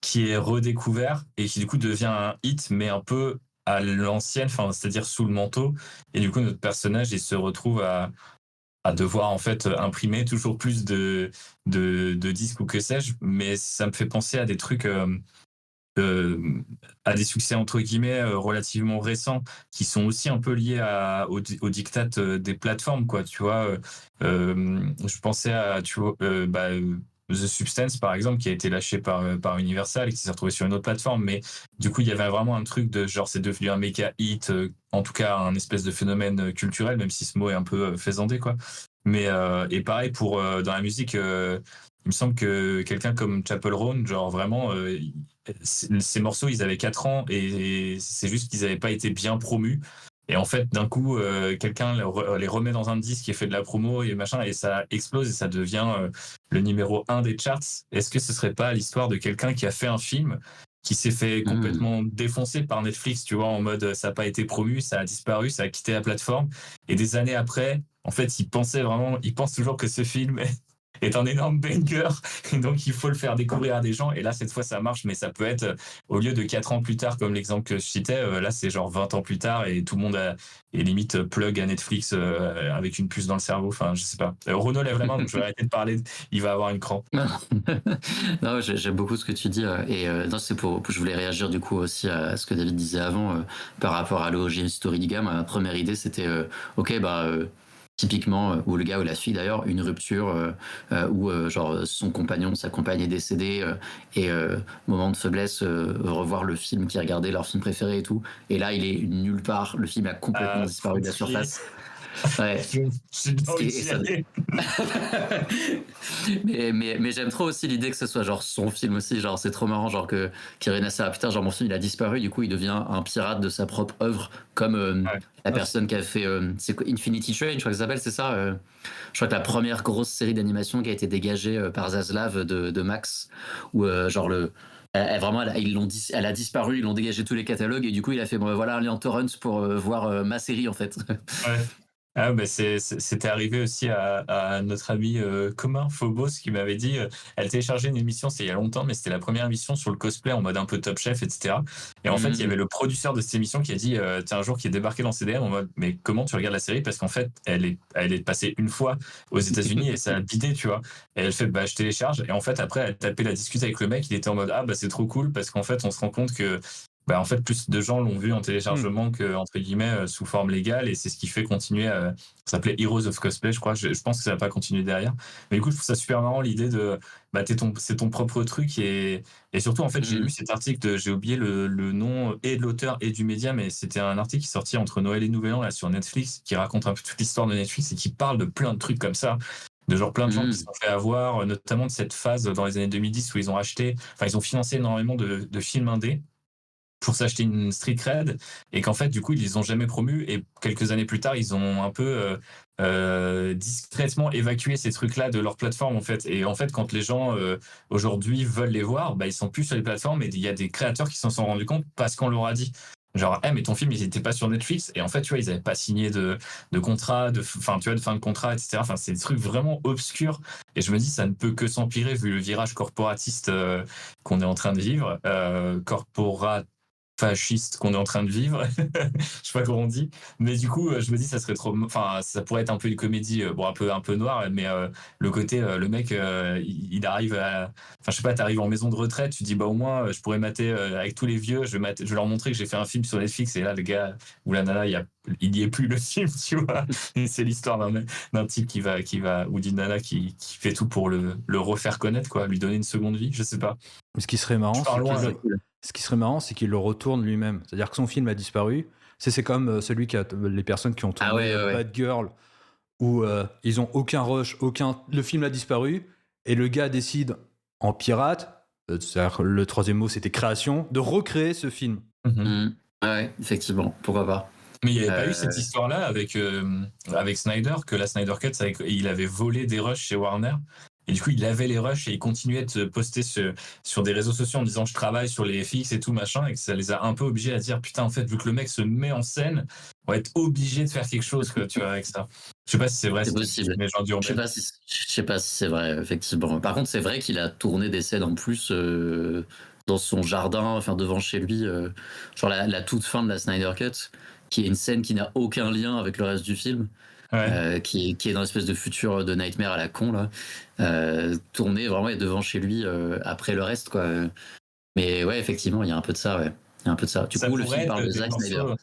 qui est redécouvert et qui du coup devient un hit, mais un peu à l'ancienne, enfin, c'est-à-dire sous le manteau. Et du coup, notre personnage, il se retrouve à devoir en fait imprimer toujours plus de disques ou que sais-je. Mais ça me fait penser à des trucs, à des succès entre guillemets relativement récents, qui sont aussi un peu liés au diktat des plateformes, quoi. Tu vois, je pensais à, tu vois, The Substance, par exemple, qui a été lâché par Universal et qui s'est retrouvé sur une autre plateforme. Mais du coup, il y avait vraiment un truc de genre, c'est devenu un méga hit, en tout cas, un espèce de phénomène culturel, même si ce mot est un peu faisandé, quoi. Mais, et pareil, pour dans la musique, il me semble que quelqu'un comme Chapel Roan, genre vraiment, ces morceaux, ils avaient 4 ans et c'est juste qu'ils n'avaient pas été bien promus. Et en fait, d'un coup, quelqu'un les remet dans un disque qui fait de la promo et machin, et ça explose et ça devient le numéro 1 des charts. Est-ce que ce serait pas l'histoire de quelqu'un qui a fait un film qui s'est fait complètement défoncer par Netflix, tu vois, en mode ça n'a pas été promu, ça a disparu, ça a quitté la plateforme. Et des années après, en fait, il pense toujours que ce film est un énorme banger et donc il faut le faire découvrir à des gens et là cette fois ça marche mais ça peut être au lieu de 4 ans plus tard comme l'exemple que je citais là c'est genre 20 ans plus tard et tout le monde est limite plug à Netflix avec une puce dans le cerveau enfin je sais pas Renaud lève la main donc je vais arrêter de parler il va avoir une crampe. Non, j'aime beaucoup ce que tu dis et non, c'est je voulais réagir du coup aussi à ce que David disait avant par rapport à l'origine story du gars. Ma première idée c'était ok bah typiquement, ou le gars ou la fille d'ailleurs, une rupture où genre son compagnon, sa compagne est décédée et moment de faiblesse, revoir le film qu'ils regardaient, leur film préféré et tout. Et là, il est nulle part, le film a complètement disparu de la surface. Ouais. Et ça... mais j'aime trop aussi l'idée que ce soit genre son film aussi, genre c'est trop marrant, genre que Kieran Asser, putain, genre mon film il a disparu, du coup il devient un pirate de sa propre œuvre, comme la personne qui a fait c'est quoi, Infinity Train, je crois que ça s'appelle, c'est ça je crois que la première grosse série d'animation qui a été dégagée par Zaslav de Max, où genre vraiment, elle a disparu, ils l'ont dégagé tous les catalogues et du coup il a fait bon voilà un lien torrent pour voir ma série en fait. Ouais. Ah bah c'était arrivé aussi à notre ami commun Phobos qui m'avait dit elle téléchargeait une émission c'est il y a longtemps mais c'était la première émission sur le cosplay en mode un peu Top Chef etc et en fait il y avait le producteur de cette émission qui a dit un jour qui est débarqué dans CDM en mode mais comment tu regardes la série parce qu'en fait elle est passée une fois aux États-Unis et ça a bidé tu vois et elle fait bah je télécharge et en fait après elle tapait la discute avec le mec il était en mode ah bah c'est trop cool parce qu'en fait on se rend compte que bah, en fait, plus de gens l'ont vu en téléchargement que, entre guillemets, sous forme légale, et c'est ce qui fait continuer à... Ça s'appelait Heroes of Cosplay, je crois. Je pense que ça va pas continuer derrière. Mais du coup, je trouve ça super marrant, l'idée de... Bah, c'est ton propre truc, et surtout, en fait, j'ai lu cet article, j'ai oublié le nom et de l'auteur et du média, mais c'était un article qui est sorti entre Noël et Nouvel An, là, sur Netflix, qui raconte un peu toute l'histoire de Netflix, et qui parle de plein de trucs comme ça, de genre plein de gens qui se sont fait avoir, notamment de cette phase dans les années 2010 où ils ont acheté... Enfin, ils ont financé énormément de films indés, pour s'acheter une street cred et qu'en fait du coup ils les ont jamais promus et quelques années plus tard ils ont un peu discrètement évacué ces trucs là de leur plateforme en fait et en fait quand les gens aujourd'hui veulent les voir bah ils sont plus sur les plateformes et il y a des créateurs qui s'en sont rendus compte parce qu'on leur a dit genre mais ton film il était pas sur Netflix et en fait tu vois ils avaient pas signé de contrat enfin tu vois de fin de contrat etc enfin c'est des trucs vraiment obscurs et je me dis ça ne peut que s'empirer vu le virage corporatiste qu'on est en train de vivre fasciste qu'on est en train de vivre. Je sais pas comment on dit. Mais du coup, je me dis, ça serait trop. Enfin, ça pourrait être un peu une comédie, bon, un peu noire, mais le côté, le mec, il arrive à. Enfin, je sais pas, t'arrives en maison de retraite, tu dis, bah, au moins, je pourrais mater avec tous les vieux, je vais leur montrer que j'ai fait un film sur Netflix, et là, le gars ou la nana, il n'y est plus le film, tu vois. Et c'est l'histoire d'un type ou d'une nana qui fait tout pour le refaire connaître, quoi, lui donner une seconde vie, je sais pas. Mais ce qui serait marrant, Je pars c'est loin, là. qu'il le retourne lui-même. C'est-à-dire que son film a disparu. C'est comme celui les personnes qui ont tourné ouais. Bad Girl, où ils ont aucun rush, le film a disparu, et le gars décide en pirate, c'est-à-dire le troisième mot c'était création, de recréer ce film. Ouais, effectivement, pourquoi pas. Mais il n'y avait pas eu cette histoire-là avec Snyder, que la Snyder Cut, il avait volé des rushs chez Warner. Et du coup, il avait les rushs et il continuait de poster sur des réseaux sociaux en disant je travaille sur les FX et tout machin, et que ça les a un peu obligés à dire putain, en fait, vu que le mec se met en scène, on va être obligé de faire quelque chose, quoi, tu vois, avec ça. Je sais pas si c'est vrai, C'est possible. mais j'en dis Je sais pas si c'est vrai, effectivement. Par contre, c'est vrai qu'il a tourné des scènes en plus dans son jardin, enfin devant chez lui, genre la toute fin de la Snyder Cut, qui est une scène qui n'a aucun lien avec le reste du film. Ouais. Qui est dans l'espèce de futur de Nightmare à la con là, tourné vraiment et devant chez lui après le reste quoi. Mais ouais, effectivement, il y a un peu de ça, ouais. Il y a un peu de ça. Du Ça coup, le pourrait film être parle de des Zack Snyder. morceaux.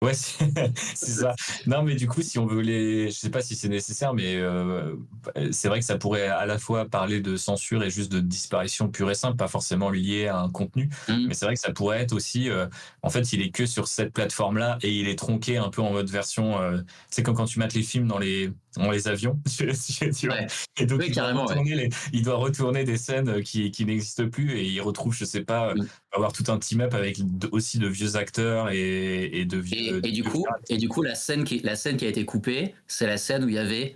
Ouais, c'est ça. Non, mais du coup, si on veut je sais pas si c'est nécessaire, mais c'est vrai que ça pourrait à la fois parler de censure et juste de disparition pure et simple, pas forcément lié à un contenu. Mais c'est vrai que ça pourrait être aussi, en fait, il est que sur cette plateforme-là et il est tronqué un peu en mode version, c'est comme quand tu mates les films dans les avions, tu vois. Ouais. Et donc, Oui, carrément, il doit retourner des scènes qui n'existent plus et il retrouve, je sais pas, avoir tout un team-up avec aussi de vieux acteurs et de vieux. Et du coup, la scène qui a été coupée, c'est la scène où il y avait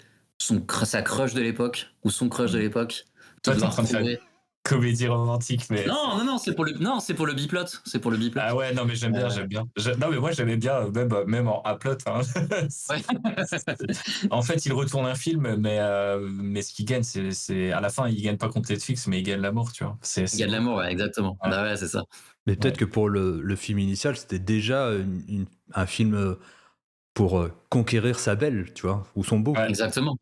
sa crush de l'époque ou son crush de l'époque. Toi, t'es en train de faire une comédie romantique, mais non, c'est pour le biplot. C'est pour le biplot. Ah ouais, non mais j'aime bien. Non mais moi j'aimais bien même en A-plot. Hein. Ouais. En fait, il retourne un film, mais ce qu'il gagne, c'est à la fin, il gagne pas contre Netflix, mais il gagne l'amour, tu vois. Il gagne l'amour, ouais, exactement. Ouais. Bah ouais, c'est ça. Mais peut-être que pour le film initial, c'était déjà un film pour conquérir sa belle, tu vois, ou son beau. Ouais. Exactement.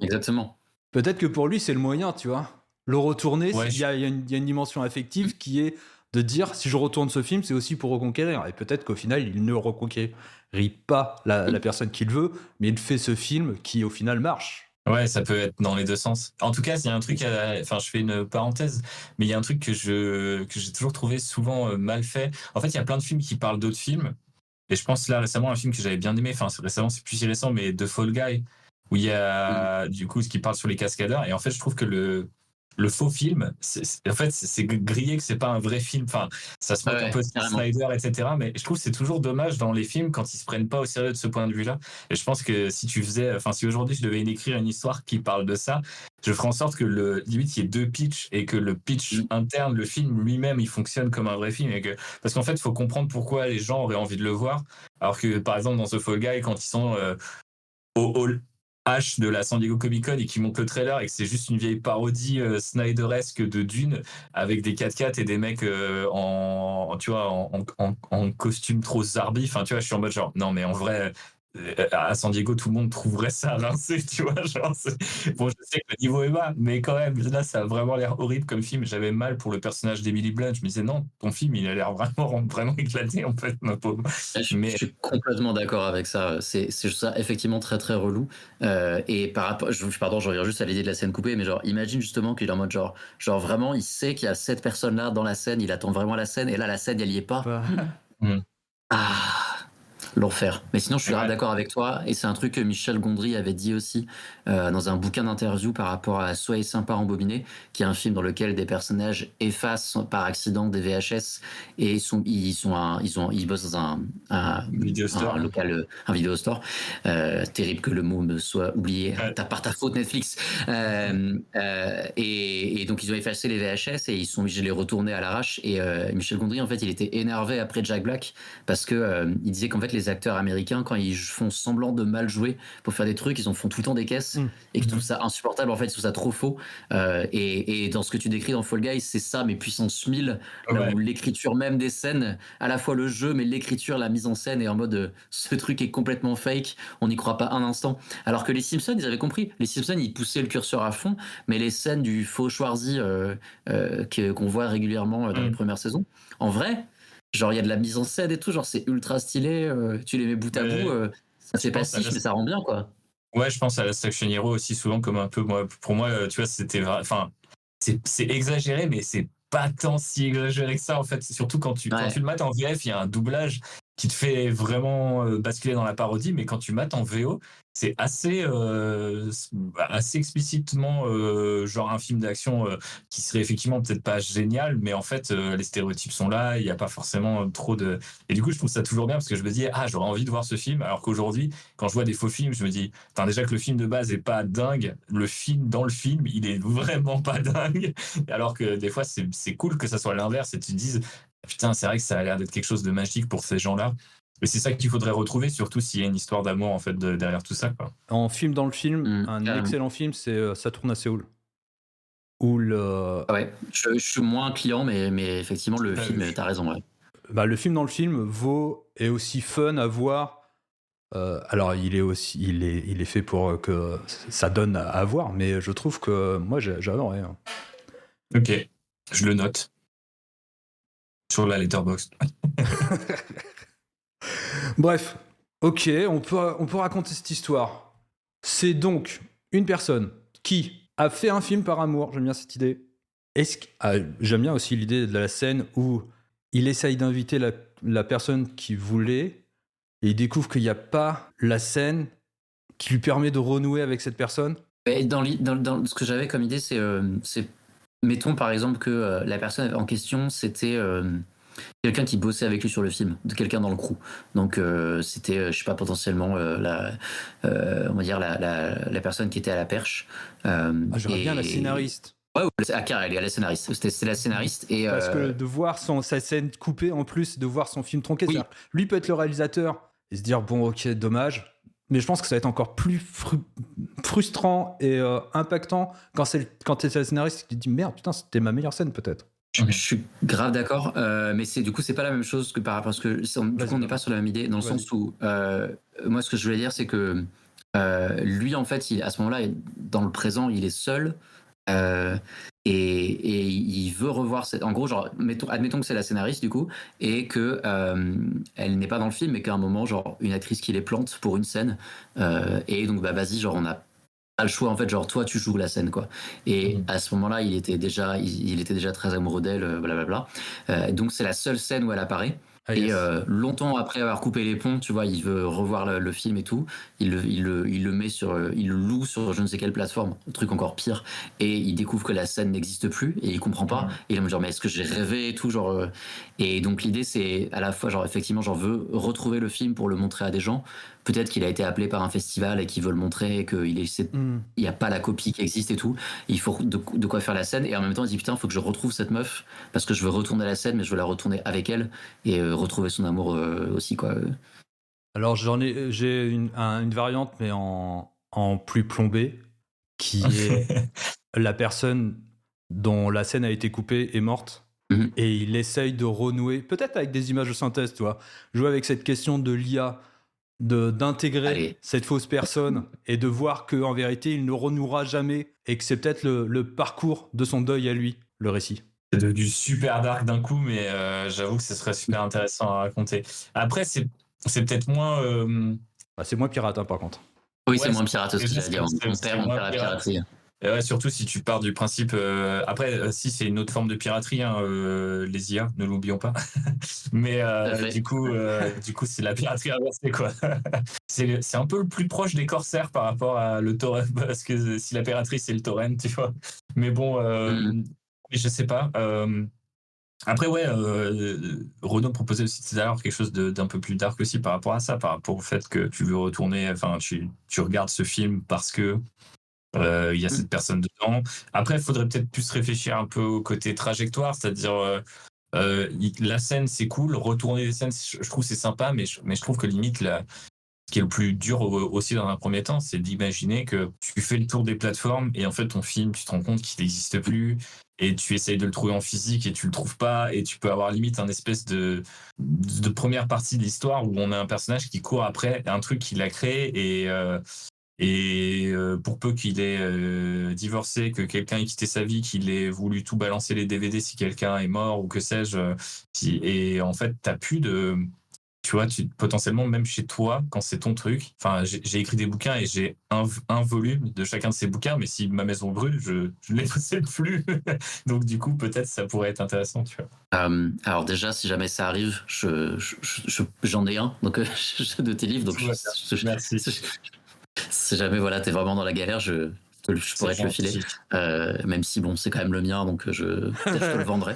Peut-être que pour lui, c'est le moyen, tu vois. Le retourner, il y a une dimension affective qui est de dire, si je retourne ce film, c'est aussi pour reconquérir. Et peut-être qu'au final, il ne reconquérit pas la personne qu'il veut, mais il fait ce film qui, au final, marche. Ouais, ça peut être dans les deux sens. En tout cas, il y a un truc, enfin, je fais une parenthèse, mais il y a un truc que j'ai toujours trouvé souvent mal fait. En fait, il y a plein de films qui parlent d'autres films. Et je pense là récemment, un film que j'avais bien aimé, enfin, récemment, c'est plus si récent, mais The Fall Guy, où il y a, du coup, ce qui parle sur les cascadeurs. Et en fait, je trouve que le faux film, en fait, c'est grillé que c'est pas un vrai film. Enfin, ça se moque un peu de Snyder, etc. Mais je trouve que c'est toujours dommage dans les films quand ils se prennent pas au sérieux de ce point de vue-là. Et je pense que si aujourd'hui je devais écrire une histoire qui parle de ça, je ferais en sorte que limite il y ait deux pitchs et que le pitch interne, le film lui-même, il fonctionne comme un vrai film. Parce qu'en fait, il faut comprendre pourquoi les gens auraient envie de le voir. Alors que, par exemple, dans The Fall Guy, quand ils sont au hall H de la San Diego Comic Con et qui monte le trailer et que c'est juste une vieille parodie Snyderesque de Dune avec des 4x4 et des mecs en costume trop zarbi. Enfin, tu vois, je suis en mode genre, non, mais en vrai, à San Diego, tout le monde trouverait ça rincé, tu vois. Genre, bon, je sais que le niveau est bas, mais quand même, là, ça a vraiment l'air horrible comme film. J'avais mal pour le personnage d'Emily Blunt. Je me disais, non, ton film, il a l'air vraiment éclaté, en fait, ma pauvre. Je suis complètement d'accord avec ça. C'est ça, effectivement, très, très relou. Et par rapport, pardon, je reviens juste à l'idée de la scène coupée, mais genre, imagine justement qu'il est en mode genre vraiment, il sait qu'il y a cette personne-là dans la scène, il attend vraiment la scène, et là, la scène, elle y est pas. L'enfer. Mais sinon, je suis d'accord avec toi, et c'est un truc que Michel Gondry avait dit aussi dans un bouquin d'interview par rapport à Soyez sympa rembobiné, qui est un film dans lequel des personnages effacent par accident des VHS et ils bossent dans un vidéo store. Terrible que le mot me soit oublié par ta faute Netflix. Et donc ils ont effacé les VHS et ils sont obligés de les retourner à l'arrache. Et Michel Gondry, en fait, il était énervé après Jack Black parce que il disait qu'en fait les les acteurs américains, quand ils font semblant de mal jouer pour faire des trucs, ils en font tout le temps des caisses et qu'ils trouvent ça insupportable. En fait, ils trouvent ça trop faux. Et dans ce que tu décris dans Fall Guys, c'est ça, mais puissance 1000, là Ouais. où l'écriture même des scènes, à la fois le jeu, mais l'écriture, la mise en scène est en mode ce truc est complètement fake, on n'y croit pas un instant. Alors que les Simpsons, ils avaient compris. Les Simpsons, ils poussaient le curseur à fond, mais les scènes du faux Schwarzy qu'on voit régulièrement dans les premières saisons, en vrai, genre il y a de la mise en scène et tout, genre c'est ultra stylé, tu les mets bout à Ouais. bout, ça Je fait pas pense à sif, mais ça rend bien, quoi. Ouais, je pense à Last Action Hero aussi souvent comme un peu moi. Pour moi, tu vois, enfin, c'est exagéré, mais c'est pas tant si exagéré que ça en fait. C'est surtout quand tu Ouais. le mates en VF, il y a un doublage qui te fait vraiment basculer dans la parodie, mais quand tu mates en VO, c'est assez explicitement genre un film d'action qui serait effectivement peut-être pas génial, mais en fait les stéréotypes sont là, il n'y a pas forcément trop de. Et du coup, je trouve ça toujours bien parce que je me dis ah j'aurais envie de voir ce film, alors qu'aujourd'hui, quand je vois des faux films, je me dis enfin, déjà que le film de base est pas dingue, le film dans le film, il est vraiment pas dingue. Alors que des fois, c'est cool que ça soit l'inverse et tu te dises putain, c'est vrai que ça a l'air d'être quelque chose de magique pour ces gens-là. Et c'est ça qu'il faudrait retrouver, surtout s'il y a une histoire d'amour en fait derrière tout ça, quoi. En film dans le film, un Carrément. excellent film, c'est Ça tourne à Séoul. Où Ouais, je suis moins client, mais effectivement, le Pas film, vu. t'as raison, ouais. le film dans le film est aussi fun à voir. Alors il est fait pour que ça donne à voir, mais je trouve que moi j'adorais. Hein. Ok, je le note sur la letterbox. Bref, ok, on peut raconter cette histoire. C'est donc une personne qui a fait un film par amour, j'aime bien cette idée. J'aime bien aussi l'idée de la scène où il essaye d'inviter la personne qu'il voulait et il découvre qu'il n'y a pas la scène qui lui permet de renouer avec cette personne. Et dans ce que j'avais comme idée, c'est mettons par exemple que la personne en question, c'était quelqu'un qui bossait avec lui sur le film, de quelqu'un dans le crew. Donc c'était, je sais pas, potentiellement on va dire la personne qui était à la perche. J'aimerais bien la scénariste. Ouais, elle est la scénariste. C'est la scénariste. Et, Parce que de voir sa scène coupée, en plus de voir son film tronqué, oui. lui peut être le réalisateur et se dire bon ok dommage, mais je pense que ça va être encore plus frustrant et impactant quand t'es le scénariste qui te dit merde putain c'était ma meilleure scène peut-être. Je suis grave d'accord, mais c'est pas la même chose que par rapport à ce que du coup on n'est pas sur la même idée dans le sens où moi ce que je voulais dire c'est que lui en fait à ce moment-là dans le présent il est seul et il veut revoir en gros genre admettons que c'est la scénariste du coup et que elle n'est pas dans le film mais qu'à un moment genre une actrice qui les plante pour une scène et donc bah vas-y genre on a pas le choix en fait genre toi tu joues la scène quoi et à ce moment-là il était déjà très amoureux d'elle blablabla donc c'est la seule scène où elle apparaît et longtemps après avoir coupé les ponts tu vois il veut revoir le film et tout il le met il le loue sur je ne sais quelle plateforme un truc encore pire et il découvre que la scène n'existe plus et il comprend pas et il est genre mais est-ce que j'ai rêvé et tout genre et donc l'idée c'est à la fois genre effectivement genre veut retrouver le film pour le montrer à des gens peut-être qu'il a été appelé par un festival et qu'il veut le montrer et qu'il il y a pas la copie qui existe et tout il faut de quoi faire la scène et en même temps il dit putain faut que je retrouve cette meuf parce que je veux retourner la scène mais je veux la retourner avec elle et retrouver son amour aussi quoi. Alors j'ai une variante mais en plus plombé qui est la personne dont la scène a été coupée est morte et il essaye de renouer peut-être avec des images de synthèse tu vois jouer avec cette question de l'IA d'intégrer cette fausse personne et de voir qu'en vérité il ne renouera jamais et que c'est peut-être le parcours de son deuil à lui le récit. C'est devenu super dark d'un coup, mais j'avoue que ce serait super intéressant à raconter. Après, c'est peut-être moins. C'est moins pirate, hein, par contre. Oui, c'est moins pirate aussi, c'est-à-dire on perd la piraterie. Et ouais, surtout si tu pars du principe. Après, si c'est une autre forme de piraterie, hein, les IA, ne l'oublions pas. Mais du coup, c'est la piraterie inversée, quoi. C'est un peu le plus proche des corsaires par rapport à le torrent, parce que si la piraterie c'est le torrent, tu vois. Mais bon. Je sais pas. Après, ouais, Renaud proposait aussi tout à l'heure quelque chose d'un peu plus dark aussi par rapport à ça, par rapport au fait que tu veux retourner, enfin, tu regardes ce film parce que il y a cette personne dedans. Après, il faudrait peut-être plus réfléchir un peu au côté trajectoire, c'est-à-dire La scène, c'est cool. Retourner les scènes, je trouve c'est sympa, mais je trouve que limite, ce qui est le plus dur aussi dans un premier temps, c'est d'imaginer que tu fais le tour des plateformes et en fait, ton film, tu te rends compte qu'il n'existe plus et tu essayes de le trouver en physique et tu le trouves pas et tu peux avoir limite un espèce de première partie de l'histoire où on a un personnage qui court après un truc qu'il a créé et pour peu qu'il ait divorcé, que quelqu'un ait quitté sa vie, qu'il ait voulu tout balancer les DVD si quelqu'un est mort ou que sais-je, et en fait, t'as plus de... Tu vois, potentiellement, même chez toi, quand c'est ton truc, enfin, j'ai écrit des bouquins et j'ai un volume de chacun de ces bouquins, mais si ma maison brûle, je ne les possède plus. Donc, du coup, peut-être ça pourrait être intéressant, tu vois. Alors déjà, si jamais ça arrive, j'en ai un donc de tes livres, donc Merci. si jamais voilà, t'es vraiment dans la galère, je pourrais te le filer, même si bon, c'est quand même le mien, donc peut-être je te le vendrai.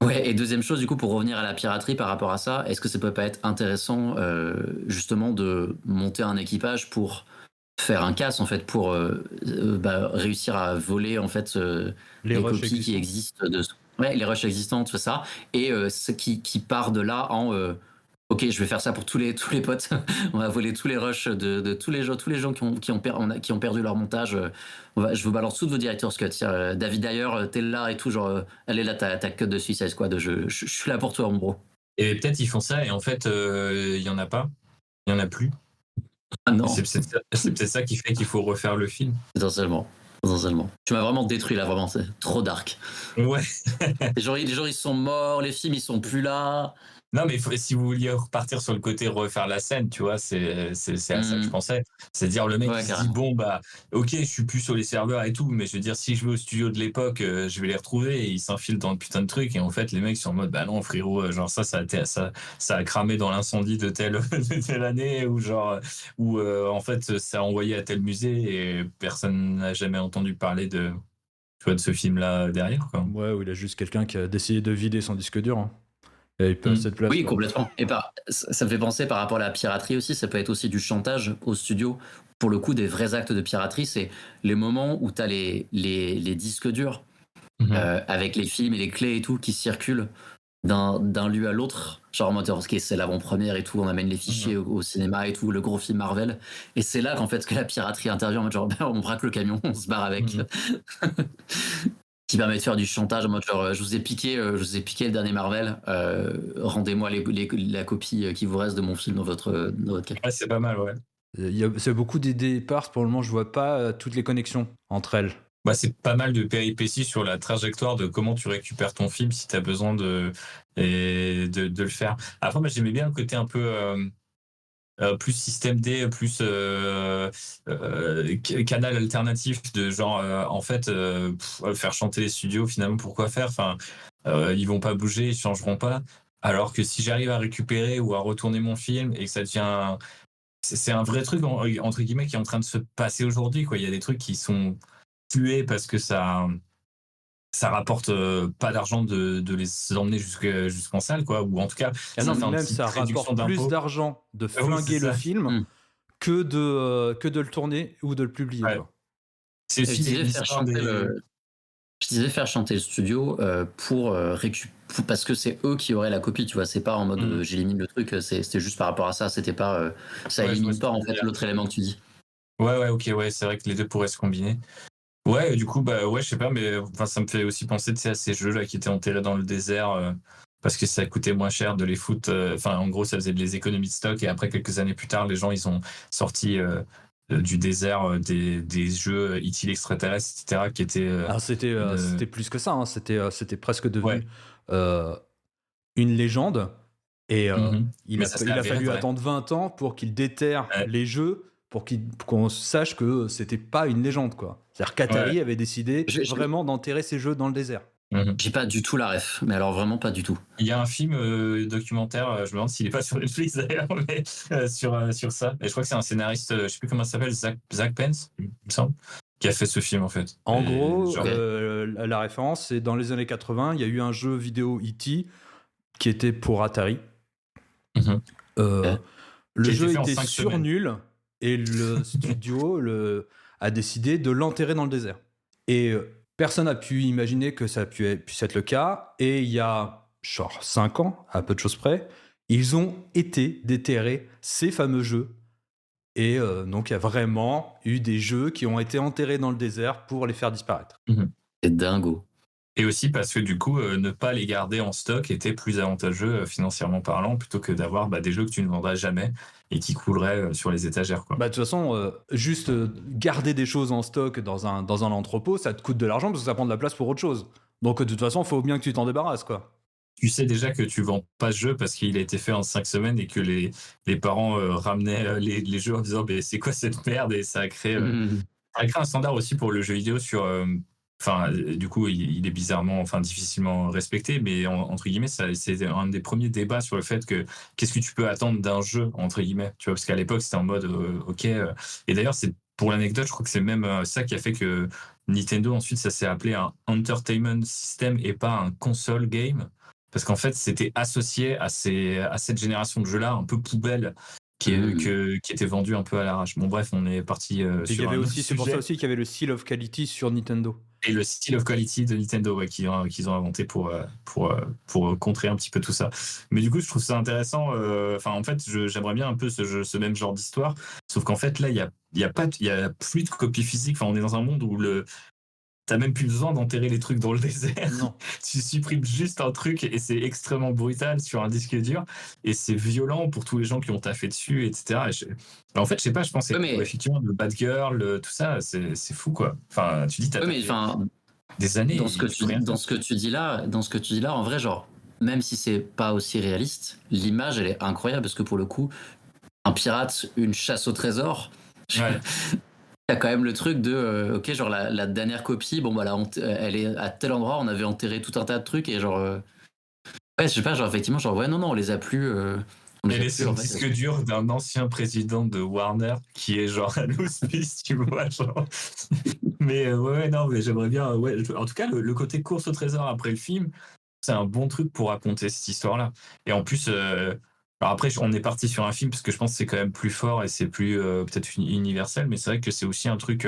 Et deuxième chose, du coup, pour revenir à la piraterie par rapport à ça, est-ce que ça peut pas être intéressant justement de monter un équipage pour faire un casse en fait, pour réussir à voler en fait les copies qui existent les rushs existants, tout ça, et ce qui part de là en ok, je vais faire ça pour tous les potes. On va voler tous les rushs de tous les gens qui ont perdu leur montage. Je vous balance tous vos director's cut. David Ayer, t'es là et tout, genre, elle est là ta cut de Suicide Squad. Je suis là pour toi, mon bro. Et peut-être ils font ça et en fait, il y en a pas, il y en a plus. Ah non. C'est peut-être ça qui fait qu'il faut refaire le film. Potentiellement. Tu m'as vraiment détruit là, vraiment. C'est trop dark. Ouais. les gens ils sont morts, les films ils sont plus là. Non, mais si vous vouliez repartir sur le côté refaire la scène, tu vois, c'est à ça que je pensais. C'est dire le mec qui se dit bon bah ok, je suis plus sur les serveurs et tout, mais je veux dire si je vais au studio de l'époque, je vais les retrouver et ils s'infilent dans le putain de truc et en fait les mecs sont en mode bah non frérot, genre ça a cramé dans l'incendie de telle année ou genre ou en fait ça a envoyé à tel musée et personne n'a jamais entendu parler de ce film là derrière quoi. Ouais, où il a juste quelqu'un qui a décidé de vider son disque dur. Hein. Et il peut à cette place. Oui, complètement. Et ça me fait penser par rapport à la piraterie aussi, ça peut être aussi du chantage au studio. Pour le coup, des vrais actes de piraterie, c'est les moments où tu as les disques durs avec les films et les clés et tout qui circulent d'un lieu à l'autre. Genre en mode, ok, c'est l'avant-première et tout, on amène les fichiers au cinéma et tout, le gros film Marvel. Et c'est là qu'en fait que la piraterie intervient en mode genre, on braque le camion, on se barre avec. Qui permet de faire du chantage en mode genre je vous ai piqué le dernier Marvel, rendez-moi la copie qui vous reste de mon film dans votre camion. Ouais, c'est pas mal, ouais. C'est beaucoup d'idées éparses, pour le moment je vois pas toutes les connexions entre elles. Bah, c'est pas mal de péripéties sur la trajectoire de comment tu récupères ton film si tu as besoin de le faire. Après, moi, j'aimais bien le côté un peu plus système D, plus canal alternatif de genre, en fait, faire chanter les studios, finalement, pourquoi faire enfin, ils vont pas bouger, ils changeront pas. Alors que si j'arrive à récupérer ou à retourner mon film et que ça devient... C'est un vrai truc, entre guillemets, qui est en train de se passer aujourd'hui, quoi. Il y a des trucs qui sont tués parce que ça rapporte pas d'argent de les emmener jusqu'en salle, quoi. Ou en tout cas, même ça rapporte plus d'argent de flinguer le film que de le tourner ou de le publier. Ouais. Quoi. C'est aussi je disais faire chanter le studio parce que c'est eux qui auraient la copie, tu vois. C'est pas en mode j'élimine le truc, c'était juste par rapport à ça. C'était pas ça élimine pas en fait l'autre élément que tu dis. Ouais, ok, ouais, c'est vrai que les deux pourraient se combiner. Ouais, du coup, bah ouais, je sais pas, mais enfin, ça me fait aussi penser à ces jeux-là qui étaient enterrés dans le désert parce que ça coûtait moins cher de les foutre. Enfin, en gros, ça faisait des économies de stock et après, quelques années plus tard, les gens, ils ont sorti du désert des jeux E.T. extraterrestres, etc. qui étaient... c'était plus que ça, hein. C'était presque devenu une légende et il a fallu attendre 20 ans pour qu'il déterre les jeux pour qu'on sache que c'était pas une légende, quoi. C'est-à-dire qu'Atari avait décidé vraiment d'enterrer ces jeux dans le désert. J'ai pas du tout la ref, mais alors vraiment pas du tout. Il y a un film documentaire, je me demande s'il est pas sur Netflix d'ailleurs, mais sur ça. Et je crois que c'est un scénariste, je sais plus comment il s'appelle, Zach Pence, il me semble, qui a fait ce film en fait. En gros, la référence, c'est dans les années 80, il y a eu un jeu vidéo E.T. qui était pour Atari. Le jeu était nul et le studio a décidé de l'enterrer dans le désert. Et personne n'a pu imaginer que ça puisse être le cas. Et il y a genre 5 ans, à peu de choses près, ils ont été déterrés, ces fameux jeux. Et donc il y a vraiment eu des jeux qui ont été enterrés dans le désert pour les faire disparaître. C'est dingo. Et aussi parce que du coup, ne pas les garder en stock était plus avantageux financièrement parlant, plutôt que d'avoir des jeux que tu ne vendrais jamais et qui couleraient sur les étagères, quoi. Bah, de toute façon, juste garder des choses en stock dans un entrepôt, ça te coûte de l'argent parce que ça prend de la place pour autre chose. Donc de toute façon, il faut bien que tu t'en débarrasses, quoi. Tu sais déjà que tu vends pas ce jeu parce qu'il a été fait en 5 semaines et que les parents ramenaient les jeux en disant mais c'est quoi cette merde, et ça a créé un standard aussi pour le jeu vidéo sur. Enfin, du coup, il est bizarrement, difficilement respecté, mais entre guillemets, c'est un des premiers débats sur le fait que qu'est-ce que tu peux attendre d'un jeu, entre guillemets, tu vois, parce qu'à l'époque, c'était en mode, ok. Et d'ailleurs, c'est pour l'anecdote, je crois que c'est même ça qui a fait que Nintendo, ensuite, ça s'est appelé un Entertainment System et pas un console game, parce qu'en fait, c'était associé à cette génération de jeux-là, un peu poubelle, qui était vendu un peu à l'arrache. Bon, bref, on est parti Et il y sur avait un autre aussi, c'est pour ça sujet. aussi qu'il y avait le Seal of Quality sur Nintendo. Et le style of quality de Nintendo, qu'ils ont inventé pour contrer un petit peu tout ça. Mais du coup, je trouve ça intéressant. En fait, j'aimerais bien un peu ce même genre d'histoire. Sauf qu'en fait, là, il y a plus de copie physique. Enfin, on est dans un monde où t'as même plus besoin d'enterrer les trucs dans le désert. Non. Tu supprimes juste un truc et c'est extrêmement brutal sur un disque dur. Et c'est violent pour tous les gens qui ont taffé dessus, etc. En fait, je sais pas, je pense que effectivement, le Bad Girl, tout ça, c'est fou, quoi. Enfin, tu dis, t'as des années. Dans ce que tu dis là, en vrai, genre, même si c'est pas aussi réaliste, l'image, elle est incroyable parce que pour le coup, un pirate, une chasse au trésor. Ouais. Il y a quand même le truc de, ok, genre la dernière copie, bon, bah là, elle est à tel endroit, on avait enterré tout un tas de trucs et genre. Ouais, je sais pas, genre, effectivement, genre, ouais, non, on les a plus. Elle est sur le disque dur d'un ancien président de Warner qui est genre un hospice, tu vois, genre. Mais non, mais j'aimerais bien. Ouais, en tout cas, le côté course au trésor après le film, c'est un bon truc pour raconter cette histoire-là. Et en plus. Alors après, on est parti sur un film parce que je pense que c'est quand même plus fort et c'est plus peut-être universel, mais c'est vrai que c'est aussi un truc.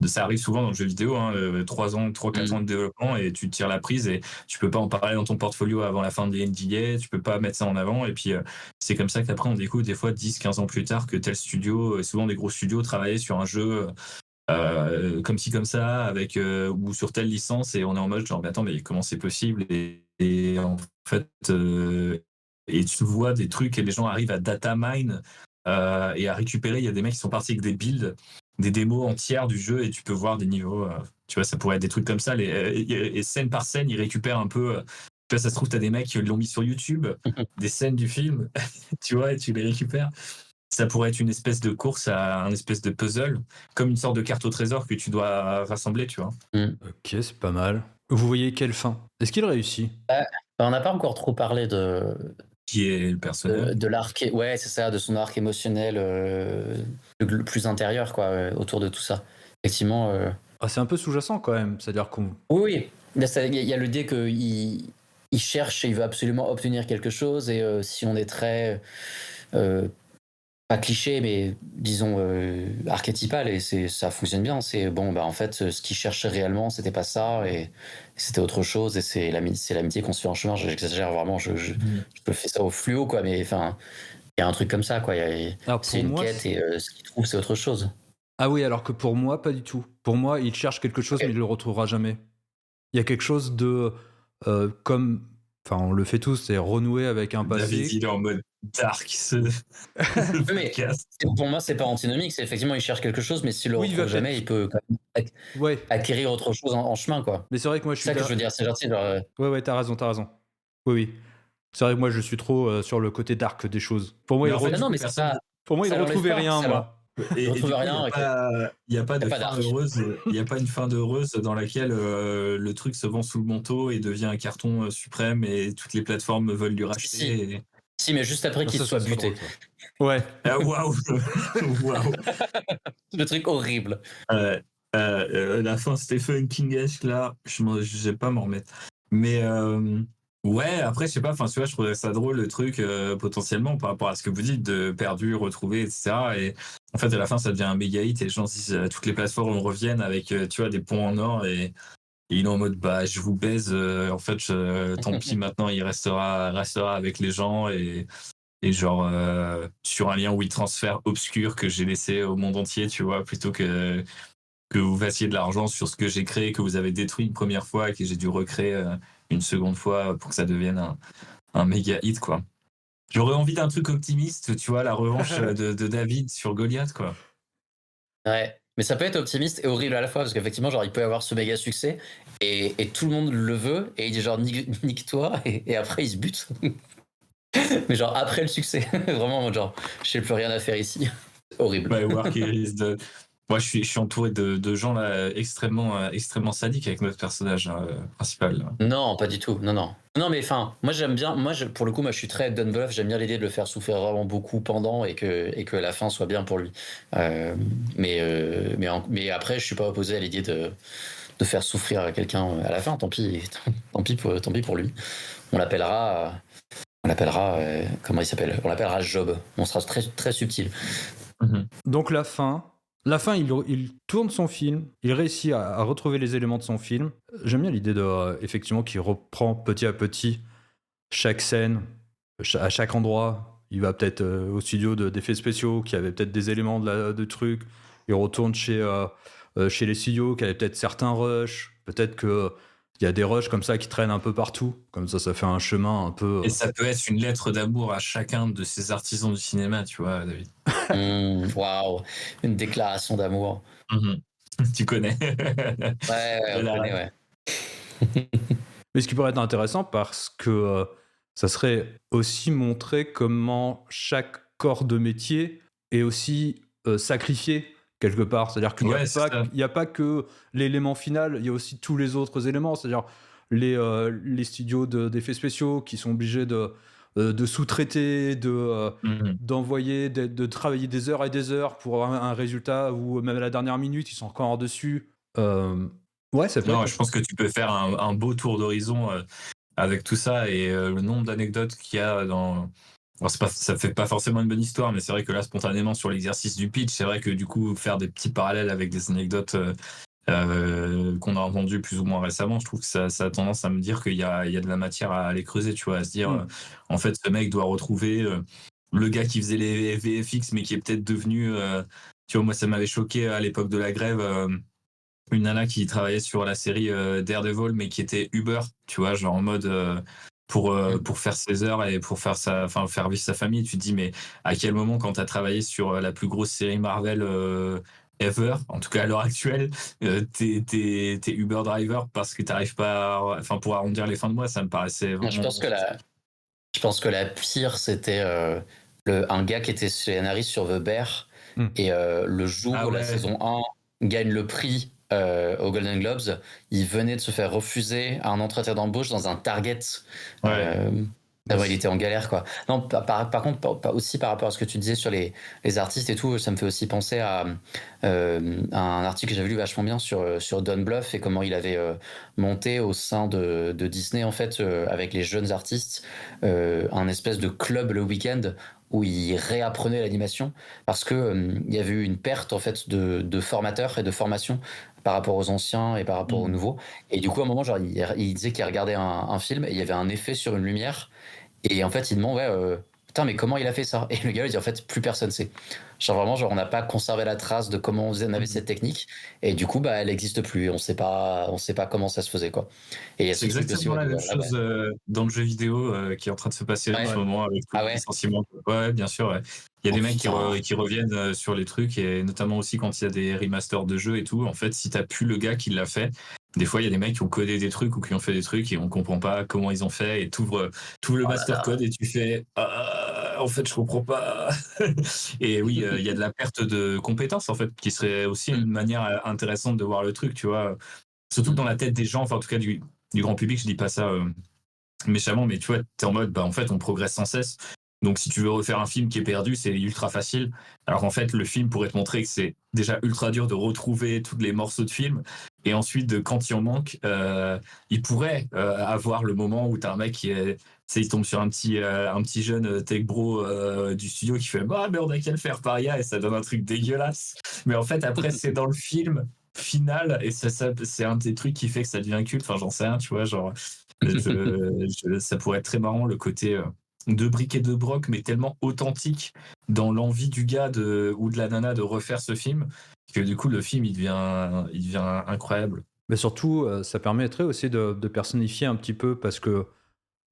Ça arrive souvent dans le jeu vidéo, 3 ans, 3-4 ans de développement et tu tires la prise et tu peux pas en parler dans ton portfolio avant la fin des NDA, tu peux pas mettre ça en avant, et puis c'est comme ça qu'après on découvre des fois 10-15 ans plus tard que tel studio, souvent des gros studios, travaillaient sur un jeu comme ci comme ça, avec ou sur telle licence, et on est en mode genre mais attends, mais comment c'est possible, et en fait et tu vois des trucs et les gens arrivent à data mine et à récupérer. Il y a des mecs qui sont partis avec des builds, des démos entières du jeu, et tu peux voir des niveaux. Tu vois, ça pourrait être des trucs comme ça. Et scène par scène, ils récupèrent un peu. Tu vois, ça se trouve, t'as des mecs qui l'ont mis sur YouTube, des scènes du film, tu vois, et tu les récupères. Ça pourrait être une espèce de course à un espèce de puzzle, comme une sorte de carte au trésor que tu dois rassembler, tu vois. Ok, c'est pas mal. Vous voyez quelle fin? Est-ce qu'il réussit? On n'a pas encore trop parlé de. Qui est le personnage de l'arc, ouais, c'est ça, de son arc émotionnel le plus intérieur, quoi, autour de tout ça. Effectivement. C'est un peu sous-jacent quand même, c'est-à-dire qu'on. Oui. Il y a le dé qu'il il cherche et il veut absolument obtenir quelque chose, et si on est très pas cliché, mais disons archétypal, et ça fonctionne bien. C'est bon, en fait, ce qu'il cherchait réellement, c'était pas ça, et c'était autre chose, et c'est l'amitié qu'on se fait en chemin. J'exagère vraiment, je fais ça au fluo, quoi, mais enfin, il y a un truc comme ça, quoi. C'est une quête, et ce qu'il trouve, c'est autre chose. Ah oui, alors que pour moi, pas du tout. Pour moi, il cherche quelque chose, mais il le retrouvera jamais. Il y a quelque chose de comme. Enfin, on le fait tous, c'est renouer avec un passé. David, il est en mode dark, mais pour moi, c'est pas antinomique. C'est effectivement, il cherche quelque chose, mais s'il le retrouve jamais, il peut quand même acquérir autre chose en chemin, quoi. Mais c'est vrai que moi, je suis. C'est ça que je veux dire, c'est gentil. Ouais, t'as raison. Oui. C'est vrai que moi, je suis trop sur le côté dark des choses. Pour moi, il ne retrouvait rien, moi. Et il n'y a pas de fin heureuse. Il n'y a pas une fin heureuse dans laquelle le truc se vend sous le manteau et devient un carton suprême et toutes les plateformes veulent lui racheter. Si, mais juste après qu'il soit buté. Ouais. Waouh. Le truc horrible. La fin Stephen King-esque, là, je ne vais pas m'en remettre. Mais ouais, après, je sais pas, tu vois, je trouvais ça drôle, le truc, potentiellement, par rapport à ce que vous dites, de perdu, retrouvé, etc. Et en fait, à la fin, ça devient un méga hit et les gens se disent, toutes les plateformes reviennent avec, tu vois, des ponts en or, et Et il est en mode, bah, je vous baise, en fait, tant pis, maintenant, il restera avec les gens et genre, sur un lien où il transfère obscur que j'ai laissé au monde entier, tu vois, plutôt que vous fassiez de l'argent sur ce que j'ai créé, que vous avez détruit une première fois et que j'ai dû recréer une seconde fois pour que ça devienne un méga hit, quoi. J'aurais envie d'un truc optimiste, tu vois, la revanche de David sur Goliath, quoi. Ouais. Mais ça peut être optimiste et horrible à la fois parce qu'effectivement, genre, il peut avoir ce méga succès et tout le monde le veut et il dit genre nique-toi et après il se bute. Mais genre après le succès, vraiment en mode genre, j'ai plus rien à faire ici. Horrible. My work is done. Moi, je suis entouré de gens là extrêmement sadiques avec notre personnage principal. Là. Non, pas du tout. Non, non. Non, mais enfin, moi j'aime bien. Pour le coup, moi je suis très Don Bluth. J'aime bien l'idée de le faire souffrir vraiment beaucoup pendant et que la fin soit bien pour lui. Mais après, je suis pas opposé à l'idée de faire souffrir quelqu'un à la fin. Tant pis, tant pis pour lui. On l'appellera. Comment il s'appelle? On l'appellera Job. On sera très très subtil. Donc la fin, il tourne son film, il réussit à retrouver les éléments de son film. J'aime bien l'idée de effectivement qu'il reprend petit à petit chaque scène, à chaque endroit. Il va peut-être au studio d'effets spéciaux qui avait peut-être des éléments de trucs. Il retourne chez les studios qui avaient peut-être certains rushs. Peut-être que il y a des rushs comme ça qui traînent un peu partout. Comme ça fait un chemin un peu. Et ça peut être une lettre d'amour à chacun de ces artisans du cinéma, tu vois, David. Waouh, une déclaration d'amour. Tu connais. Ouais, on connaît, ouais. Mais ce qui pourrait être intéressant parce que ça serait aussi montrer comment chaque corps de métier est aussi sacrifié quelque part. C'est-à-dire qu'il n'y a pas que l'élément final, il y a aussi tous les autres éléments. C'est-à-dire les studios d'effets spéciaux qui sont obligés de sous-traiter, d'envoyer, de travailler des heures et des heures pour avoir un résultat où même à la dernière minute, ils sont encore dessus. Ouais, ça peut Non, je pense que tu peux faire un beau tour d'horizon avec tout ça et le nombre d'anecdotes qu'il y a dans. Alors ça fait pas forcément une bonne histoire, mais c'est vrai que là, spontanément, sur l'exercice du pitch, c'est vrai que du coup, faire des petits parallèles avec des anecdotes qu'on a entendues plus ou moins récemment, je trouve que ça a tendance à me dire qu'il y a de la matière à aller creuser, tu vois, à se dire, en fait, ce mec doit retrouver le gars qui faisait les VFX, mais qui est peut-être devenu. Tu vois, moi, ça m'avait choqué à l'époque de la grève. Une nana qui travaillait sur la série Daredevil, mais qui était Uber, tu vois, genre en mode pour faire ses heures et pour faire vivre sa famille. Tu te dis, mais à quel moment, quand tu as travaillé sur la plus grosse série Marvel ever, en tout cas à l'heure actuelle, t'es Uber driver parce que t'arrives pas, pour arrondir les fins de mois, ça me paraissait vraiment. Je pense que la pire, c'était un gars qui était scénariste sur The Bear et le jour où la saison 1 gagne le prix aux Golden Globes, il venait de se faire refuser un entretien d'embauche dans un Target. Il était en galère, quoi. Non, par contre, aussi par rapport à ce que tu disais sur les artistes et tout, ça me fait aussi penser à un article que j'avais lu vachement bien sur Don Bluth et comment il avait monté au sein de Disney, en fait, avec les jeunes artistes, un espèce de club le week-end où il réapprenait l'animation parce que il y avait eu une perte, en fait, de formateurs et de formation par rapport aux anciens et par rapport aux nouveaux. Et du coup, à un moment, genre, il disait qu'il regardait un film et il y avait un effet sur une lumière. Et en fait, il demande, putain, mais comment il a fait ça? Et le gars, il dit, en fait, plus personne sait. Genre, vraiment, on n'a pas conservé la trace de comment on avait cette technique. Et du coup, bah, elle n'existe plus. On sait pas comment ça se faisait, quoi. Et c'est exactement la même chose dans le jeu vidéo qui est en train de se passer en ce moment avec tous les licenciements. Ouais, bien sûr. Ouais. Il y a des mecs qui reviennent sur les trucs, et notamment aussi quand il y a des remasters de jeux et tout. En fait, si t'as plus le gars qui l'a fait, des fois, il y a des mecs qui ont codé des trucs ou qui ont fait des trucs et on comprend pas comment ils ont fait. Et t'ouvres le master code et tu fais en fait, je comprends pas. Et oui, il y a de la perte de compétences, en fait, qui serait aussi une manière intéressante de voir le truc, tu vois. Surtout dans la tête des gens, enfin, en tout cas, du grand public, je dis pas ça méchamment, mais tu vois, t'es en mode, bah, en fait, on progresse sans cesse. Donc, si tu veux refaire un film qui est perdu, c'est ultra facile. Alors, en fait, le film pourrait te montrer que c'est déjà ultra dur de retrouver tous les morceaux de film. Et ensuite, quand il en manque, il pourrait avoir le moment où t'as un mec il tombe sur un petit jeune tech bro du studio qui fait, bah, mais on a qu'à le faire paria, et ça donne un truc dégueulasse. Mais en fait, après, c'est dans le film. final, et c'est un des trucs qui fait que ça devient culte. Enfin, j'en sais rien, tu vois, genre, ça pourrait être très marrant le côté de briques et de broc, mais tellement authentique dans l'envie du gars ou de la nana de refaire ce film, que du coup, le film, il devient incroyable. Mais surtout, ça permettrait aussi de personnifier un petit peu, parce que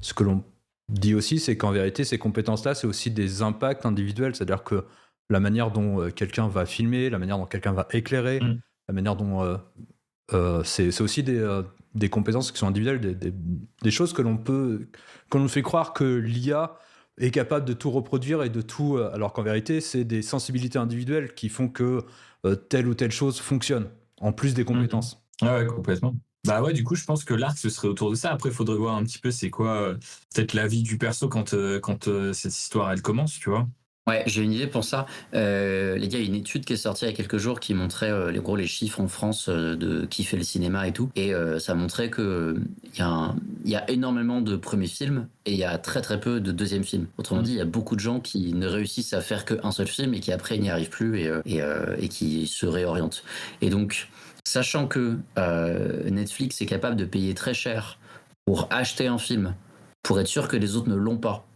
ce que l'on dit aussi, c'est qu'en vérité, ces compétences-là, c'est aussi des impacts individuels. C'est-à-dire que la manière dont quelqu'un va filmer, la manière dont quelqu'un va éclairer, Mm. la manière dont... c'est aussi des compétences qui sont individuelles, des choses que qu'on nous fait croire que l'IA est capable de tout reproduire et de tout... alors qu'en vérité, c'est des sensibilités individuelles qui font que telle ou telle chose fonctionne, en plus des compétences. Ah ouais, complètement. Bah ouais, du coup, je pense que l'arc, ce serait autour de ça. Après, il faudrait voir un petit peu c'est quoi peut-être la vie du perso quand cette histoire, elle commence, tu vois. Ouais, j'ai une idée pour ça. Les gars, il y a une étude qui est sortie il y a quelques jours qui montrait les chiffres en France de qui fait le cinéma et tout. Et ça montrait que il y a énormément de premiers films et il y a très très peu de deuxièmes films. Autrement dit, il y a beaucoup de gens qui ne réussissent à faire qu'un seul film et qui après n'y arrivent plus et qui se réorientent. Et donc, sachant que Netflix est capable de payer très cher pour acheter un film, pour être sûr que les autres ne l'ont pas,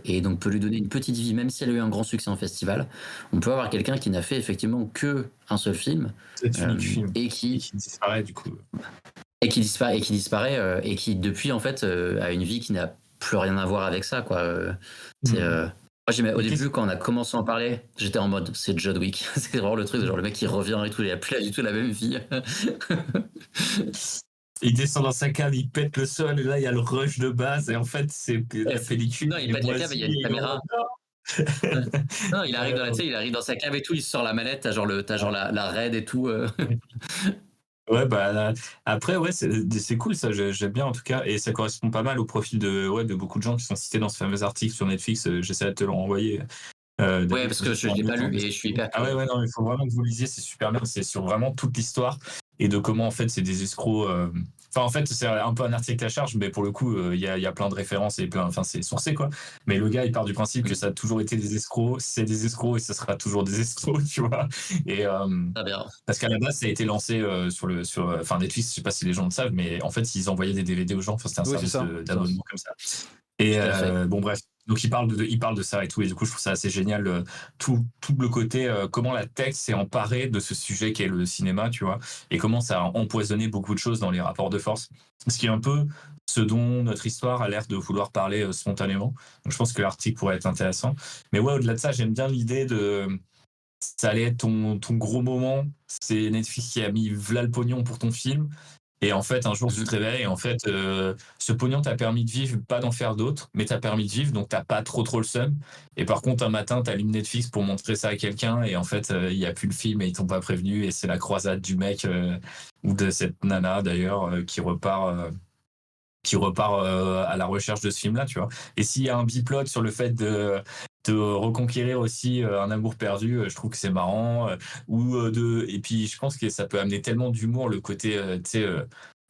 et donc peut lui donner une petite vie, même si elle a eu un grand succès en festival, on peut avoir quelqu'un qui n'a fait effectivement que un seul film C'est unique film. et Et qui qui disparaît, du coup. disparaît et qui depuis en fait a une vie qui n'a plus rien à voir avec ça, quoi. Moi, au début, quand on a commencé à en parler, j'étais en mode c'est John Wick. C'est vraiment le truc, genre le mec qui revient et tout, il a plus du tout la même vie. Il descend dans sa cave, il pète le sol, et là, il y a le rush de base, et en fait, c'est la pellicule. Non, il pète la cave et il y a une caméra. Non, il arrive il arrive dans sa cave et tout, il sort la manette, t'as genre la raid et tout. Ouais, bah après, ouais, c'est cool ça, j'aime bien en tout cas, et ça correspond pas mal au profil de beaucoup de gens qui sont cités dans ce fameux article sur Netflix. J'essaie de te le renvoyer. Ouais, parce que je l'ai pas lu et je suis hyper Ah ouais, non, il faut vraiment que vous lisiez, c'est super bien. C'est sur vraiment toute l'histoire et de comment en fait c'est des escrocs. Enfin, en fait, c'est un peu un article à charge, mais pour le coup, il y a plein de références et enfin, c'est sourcé quoi. Mais le gars, il part du principe que ça a toujours été des escrocs, c'est des escrocs et ça sera toujours des escrocs, tu vois. Et très bien. parce qu'à la base, ça a été lancé enfin Netflix, je sais pas si les gens le savent, mais en fait, ils envoyaient des DVD aux gens. Enfin, c'était un service d'abonnement comme ça. Et bon, bref. Donc, il parle de ça et tout. Et du coup, je trouve ça assez génial. Tout le côté, comment la tech s'est emparée de ce sujet qu'est le cinéma, tu vois, et comment ça a empoisonné beaucoup de choses dans les rapports de force. Ce qui est un peu ce dont notre histoire a l'air de vouloir parler spontanément. Donc, je pense que l'article pourrait être intéressant. Mais ouais, au-delà de ça, j'aime bien l'idée de. Ça allait être ton gros moment. C'est Netflix qui a mis v'là le pognon pour ton film. Et en fait, un jour, tu te réveilles et en fait, ce pognon t'a permis de vivre, pas d'en faire d'autres, mais t'a permis de vivre, donc t'as pas trop le seum. Et par contre, un matin, t'allumes Netflix pour montrer ça à quelqu'un et en fait, il y a plus le film et ils t'ont pas prévenu et c'est la croisade du mec ou de cette nana d'ailleurs qui repart à la recherche de ce film-là, tu vois. Et s'il y a un biplot sur le fait de reconquérir aussi un amour perdu, je trouve que c'est marrant. Et puis je pense que ça peut amener tellement d'humour le côté, tu sais,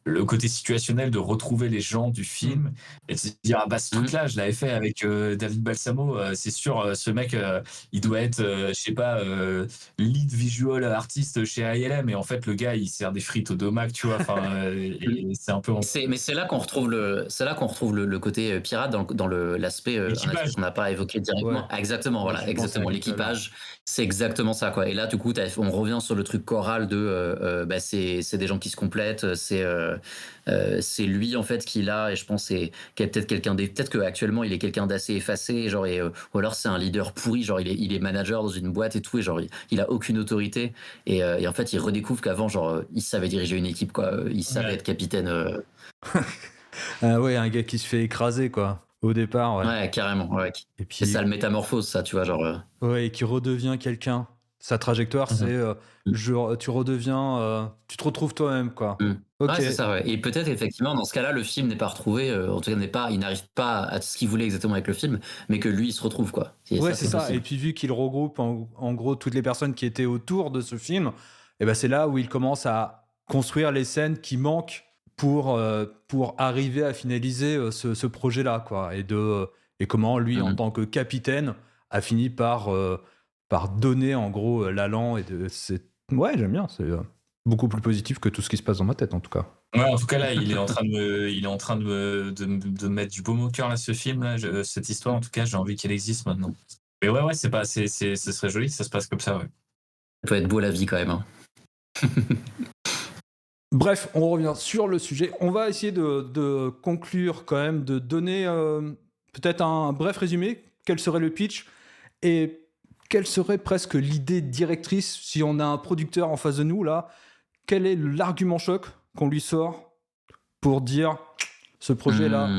le côté situationnel de retrouver les gens du film et de se dire ah bah ce truc-là je l'avais fait avec David Balsamo, c'est sûr ce mec il doit être je sais pas lead visual artiste chez ILM et en fait le gars il sert des frites au domac, tu vois, enfin et c'est un peu mais c'est là qu'on retrouve le côté pirate dans l'aspect qu'on n'a pas évoqué directement. Ouais. Exactement, voilà, exactement. L'équipage, c'est exactement ça, quoi. Et là, du coup, on revient sur le truc choral de c'est des gens qui se complètent, c'est lui en fait qui l'a, et je pense qu'il est peut-être peut-être qu'actuellement il est quelqu'un d'assez effacé, genre, ou alors c'est un leader pourri, genre il est manager dans une boîte et tout, et genre il a aucune autorité, et en fait il redécouvre qu'avant, genre il savait diriger une équipe, quoi. Il savait être capitaine. Ouais, un gars qui se fait écraser, quoi, au départ. Ouais, carrément. Ouais. Et puis, C'est ça le métamorphose, ça, tu vois, genre. ouais, et qui redevient quelqu'un. Sa trajectoire, c'est tu redeviens, tu te retrouves toi-même, quoi. Ok. Ouais, c'est ça, ouais. Et peut-être effectivement, dans ce cas-là, le film n'est pas retrouvé, en tout cas, il n'arrive pas à ce qu'il voulait exactement avec le film, mais que lui, il se retrouve, quoi. Ouais, c'est ça. possible. Et puis, vu qu'il regroupe en gros toutes les personnes qui étaient autour de ce film, et ben c'est là où il commence à construire les scènes qui manquent pour arriver à finaliser ce projet-là, quoi. Et comment lui, en tant que capitaine, a fini par donner en gros l'allant. Ouais, j'aime bien. Beaucoup plus positif que tout ce qui se passe dans ma tête, en tout cas. Ouais, en tout cas là, il est en train de mettre du baume au cœur là, ce film là, cette histoire. En tout cas, j'ai envie qu'elle existe maintenant. Mais ouais, ce serait joli que ça se passe comme ça, ouais. Ça peut être beau la vie quand même. Hein. Bref, on revient sur le sujet. On va essayer de conclure quand même, de donner peut-être un bref résumé. Quel serait le pitch et quelle serait presque l'idée directrice si on a un producteur en face de nous là? Quel est l'argument choc qu'on lui sort pour dire ce projet-là,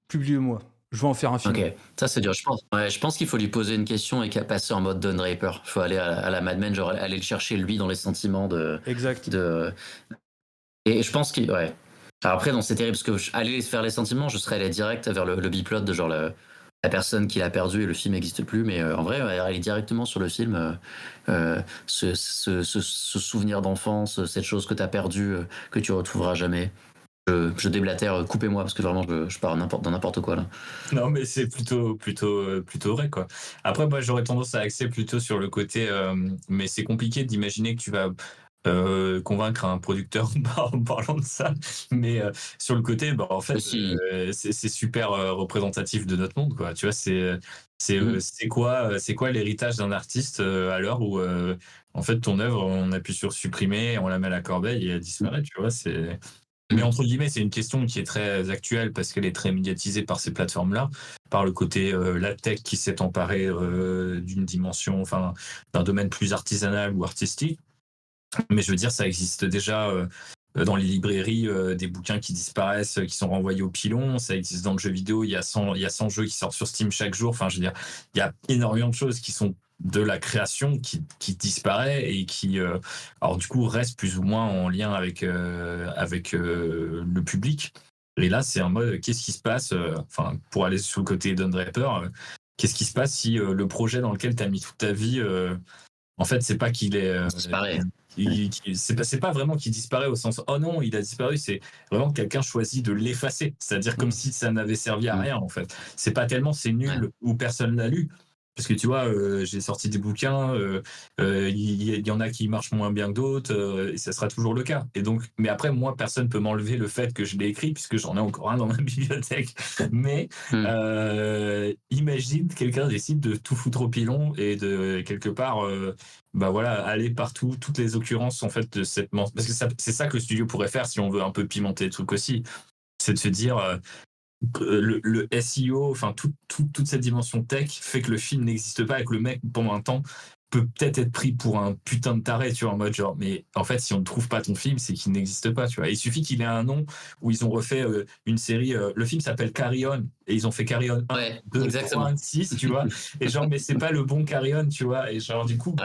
publiez-moi, je vais en faire un film. Ok, ça c'est dur. Je pense qu'il faut lui poser une question et qu'à passer en mode Don Draper. Il faut aller à la Mad Men, genre aller le chercher lui dans les sentiments Exact. Et je pense qu'il. Ouais. Alors après, non, c'est terrible parce que aller faire les sentiments, je serais allé direct vers le biplot de genre la personne qui l'a perdu et le film n'existe plus. Mais en vrai, aller directement sur le film, ce souvenir d'enfance, cette chose que tu as perdue, que tu retrouveras jamais. Je déblatère, coupez-moi parce que vraiment je pars dans n'importe quoi là. Non, mais c'est plutôt vrai, quoi. Après, moi, j'aurais tendance à axer plutôt sur le côté, mais c'est compliqué d'imaginer que tu vas convaincre un producteur en parlant de ça. Mais sur le côté, bah, en fait, c'est super représentatif de notre monde, quoi. Tu vois, c'est quoi l'héritage d'un artiste à l'heure où, en fait, ton œuvre, on appuie sur supprimer, on la met à la corbeille et elle disparaît, tu vois, c'est... Mais entre guillemets, c'est une question qui est très actuelle parce qu'elle est très médiatisée par ces plateformes-là, par le côté la tech qui s'est emparée d'une dimension, enfin, d'un domaine plus artisanal ou artistique. Mais je veux dire, ça existe déjà dans les librairies, des bouquins qui disparaissent, qui sont renvoyés au pilon. Ça existe dans le jeu vidéo. Il y a 100 jeux qui sortent sur Steam chaque jour. Enfin, je veux dire, il y a énormément de choses qui sont de la création qui disparaît et qui, alors du coup, reste plus ou moins en lien avec le public. Et là, c'est en mode, qu'est-ce qui se passe, enfin, pour aller sur le côté Don Draper, qu'est-ce qui se passe si le projet dans lequel tu as mis toute ta vie, en fait, c'est pas qu'il est... disparaît. C'est pas vraiment qu'il disparaît au sens oh non il a disparu, c'est vraiment que quelqu'un choisit de l'effacer, c'est-à-dire comme si ça n'avait servi à rien en fait. C'est pas tellement c'est nul ou personne l'a lu, parce que tu vois j'ai sorti des bouquins, il y en a qui marchent moins bien que d'autres, et ça sera toujours le cas. Et donc, mais après moi personne peut m'enlever le fait que je l'ai écrit puisque j'en ai encore un dans ma bibliothèque. Mais imagine quelqu'un décide de tout foutre au pilon et de quelque part bah voilà, aller partout, toutes les occurrences en fait de cette parce que c'est ça que le studio pourrait faire si on veut un peu pimenter le truc aussi, c'est de se dire le SEO, enfin toute cette dimension tech fait que le film n'existe pas et que le mec pendant un temps peut peut-être être pris pour un putain de taré, tu vois, en mode genre, mais en fait, si on ne trouve pas ton film, c'est qu'il n'existe pas, tu vois. Et il suffit qu'il ait un nom où ils ont refait une série, le film s'appelle Carry On, et ils ont fait Carry On 1, 2, exactement. 3, 6, tu vois. Et genre, mais c'est pas le bon Carry On, tu vois. Et genre, du coup,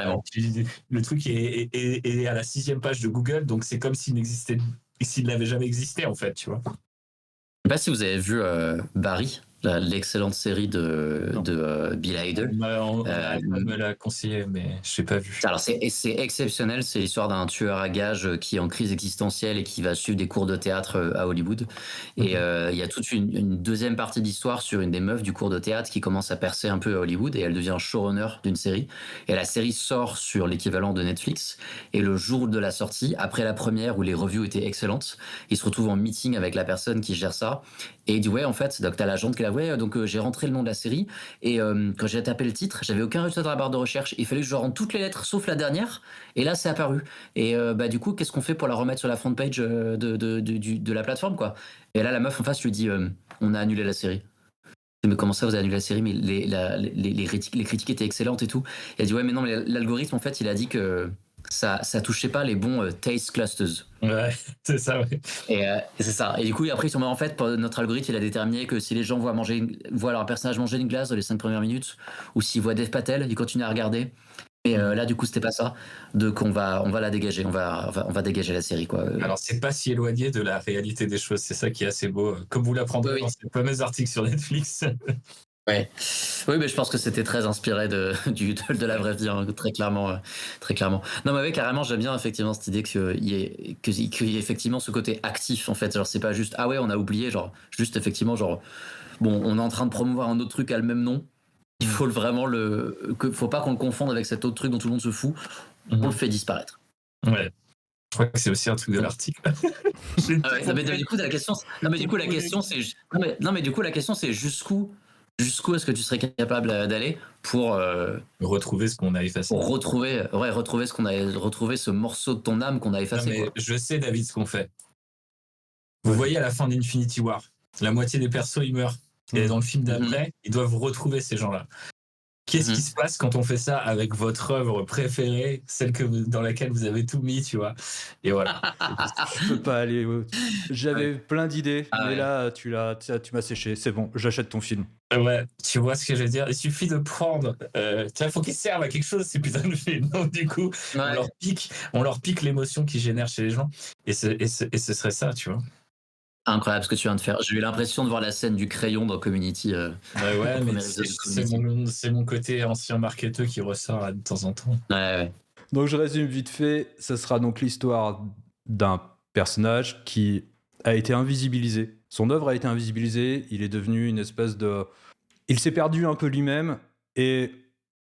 le truc est à la 6e page de Google, donc c'est comme s'il n'avait jamais existé, en fait, tu vois. Je sais pas si vous avez vu Barry, l'excellente série de Bill Hader. On me l'a conseillé, mais je l'ai pas vu. Alors c'est exceptionnel, c'est l'histoire d'un tueur à gages qui est en crise existentielle et qui va suivre des cours de théâtre à Hollywood. Et il y a toute une deuxième partie d'histoire sur une des meufs du cours de théâtre qui commence à percer un peu à Hollywood et elle devient showrunner d'une série. Et la série sort sur l'équivalent de Netflix. Et le jour de la sortie, après la première où les reviews étaient excellentes, il se retrouve en meeting avec la personne qui gère ça. Et il dit ouais en fait, donc t'as l'agente qui est là, ouais donc j'ai rentré le nom de la série et quand j'ai tapé le titre, j'avais aucun résultat dans la barre de recherche, il fallait que je rentre toutes les lettres sauf la dernière et là c'est apparu. Et bah du coup qu'est-ce qu'on fait pour la remettre sur la front page de la plateforme quoi. Et là la meuf en face lui dit on a annulé la série. Mais comment ça vous avez annulé la série, mais les critiques étaient excellentes et tout. Et elle dit ouais mais non mais l'algorithme en fait il a dit que ça touchait pas les bons taste clusters. Ouais, c'est ça, ouais. Et c'est ça. Et du coup, après, en fait, notre algorithme, il a déterminé que si les gens voient leur personnage manger une glace dans les 5 premières minutes, ou s'ils voient Dev Patel, ils continuent à regarder. Et là, du coup, c'était pas ça. Donc, on va la dégager. On va dégager la série, quoi. Alors, c'est pas si éloigné de la réalité des choses. C'est ça qui est assez beau. Comme vous l'apprendrez dans ces fameux articles sur Netflix. Ouais. Oui, mais je pense que c'était très inspiré de la vraie vie, hein, très clairement. Non, mais oui, carrément, j'aime bien effectivement cette idée qu'il y ait effectivement ce côté actif, en fait. Genre, c'est pas juste, ah ouais, on a oublié, genre, juste effectivement, genre, bon, on est en train de promouvoir un autre truc à le même nom. Il faut faut pas qu'on le confonde avec cet autre truc dont tout le monde se fout. On le fait disparaître. Ouais. Je crois que c'est aussi un truc de l'article. Non, mais du coup, la question, c'est jusqu'où est-ce que tu serais capable d'aller pour retrouver ce qu'on a effacé. Pour retrouver ce morceau de ton âme qu'on a effacé. Non, mais je sais, David, ce qu'on fait. Vous voyez à la fin d'Infinity War, la moitié des persos ils meurent. Et dans le film d'après, ils doivent retrouver ces gens-là. Qu'est-ce qui se passe quand on fait ça avec votre œuvre préférée, celle dans laquelle vous avez tout mis, tu vois? Et voilà. Je peux pas aller. J'avais plein d'idées, mais là, tu m'as séché. C'est bon, j'achète ton film. Ouais, tu vois ce que je veux dire? Il suffit de prendre. Il faut qu'ils servent à quelque chose, ces putains de films. Donc, du coup, on leur pique l'émotion qu'ils génèrent chez les gens. Et ce serait ça, tu vois. Incroyable ce que tu viens de faire. J'ai eu l'impression de voir la scène du crayon dans Community. Ouais, mais c'est mon côté ancien marketeur qui ressort là, de temps en temps. Ouais. Donc je résume vite fait, ce sera donc l'histoire d'un personnage qui a été invisibilisé. Son œuvre a été invisibilisée, il est devenu une espèce de... Il s'est perdu un peu lui-même, et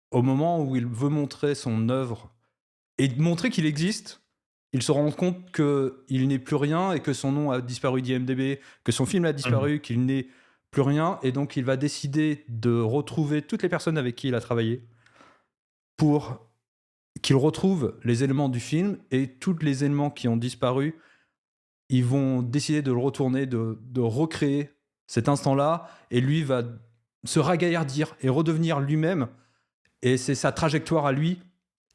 au moment où il veut montrer son œuvre et montrer qu'il existe, il se rend compte qu'il n'est plus rien et que son nom a disparu d'IMDb, que son film a disparu, qu'il n'est plus rien. Et donc, il va décider de retrouver toutes les personnes avec qui il a travaillé pour qu'il retrouve les éléments du film, et tous les éléments qui ont disparu, ils vont décider de le retourner, de recréer cet instant-là, et lui va se ragaillardir et redevenir lui-même. Et c'est sa trajectoire à lui,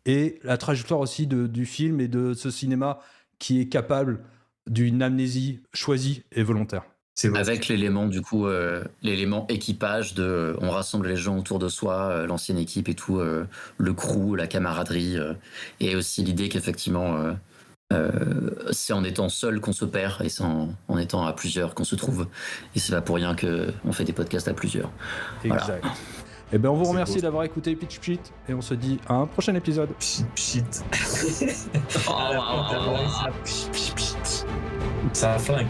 et la trajectoire aussi du film et de ce cinéma qui est capable d'une amnésie choisie et volontaire. Avec l'élément, du coup, l'élément équipage on rassemble les gens autour de soi, l'ancienne équipe et tout, le crew, la camaraderie, et aussi l'idée qu'effectivement, c'est en étant seul qu'on se perd, et c'est en étant à plusieurs qu'on se trouve. Et c'est pas pour rien qu'on fait des podcasts à plusieurs. Exact. Voilà. Eh bien, on vous remercie d'avoir écouté Pitch Pchit, et on se dit à un prochain épisode. Ça flingue.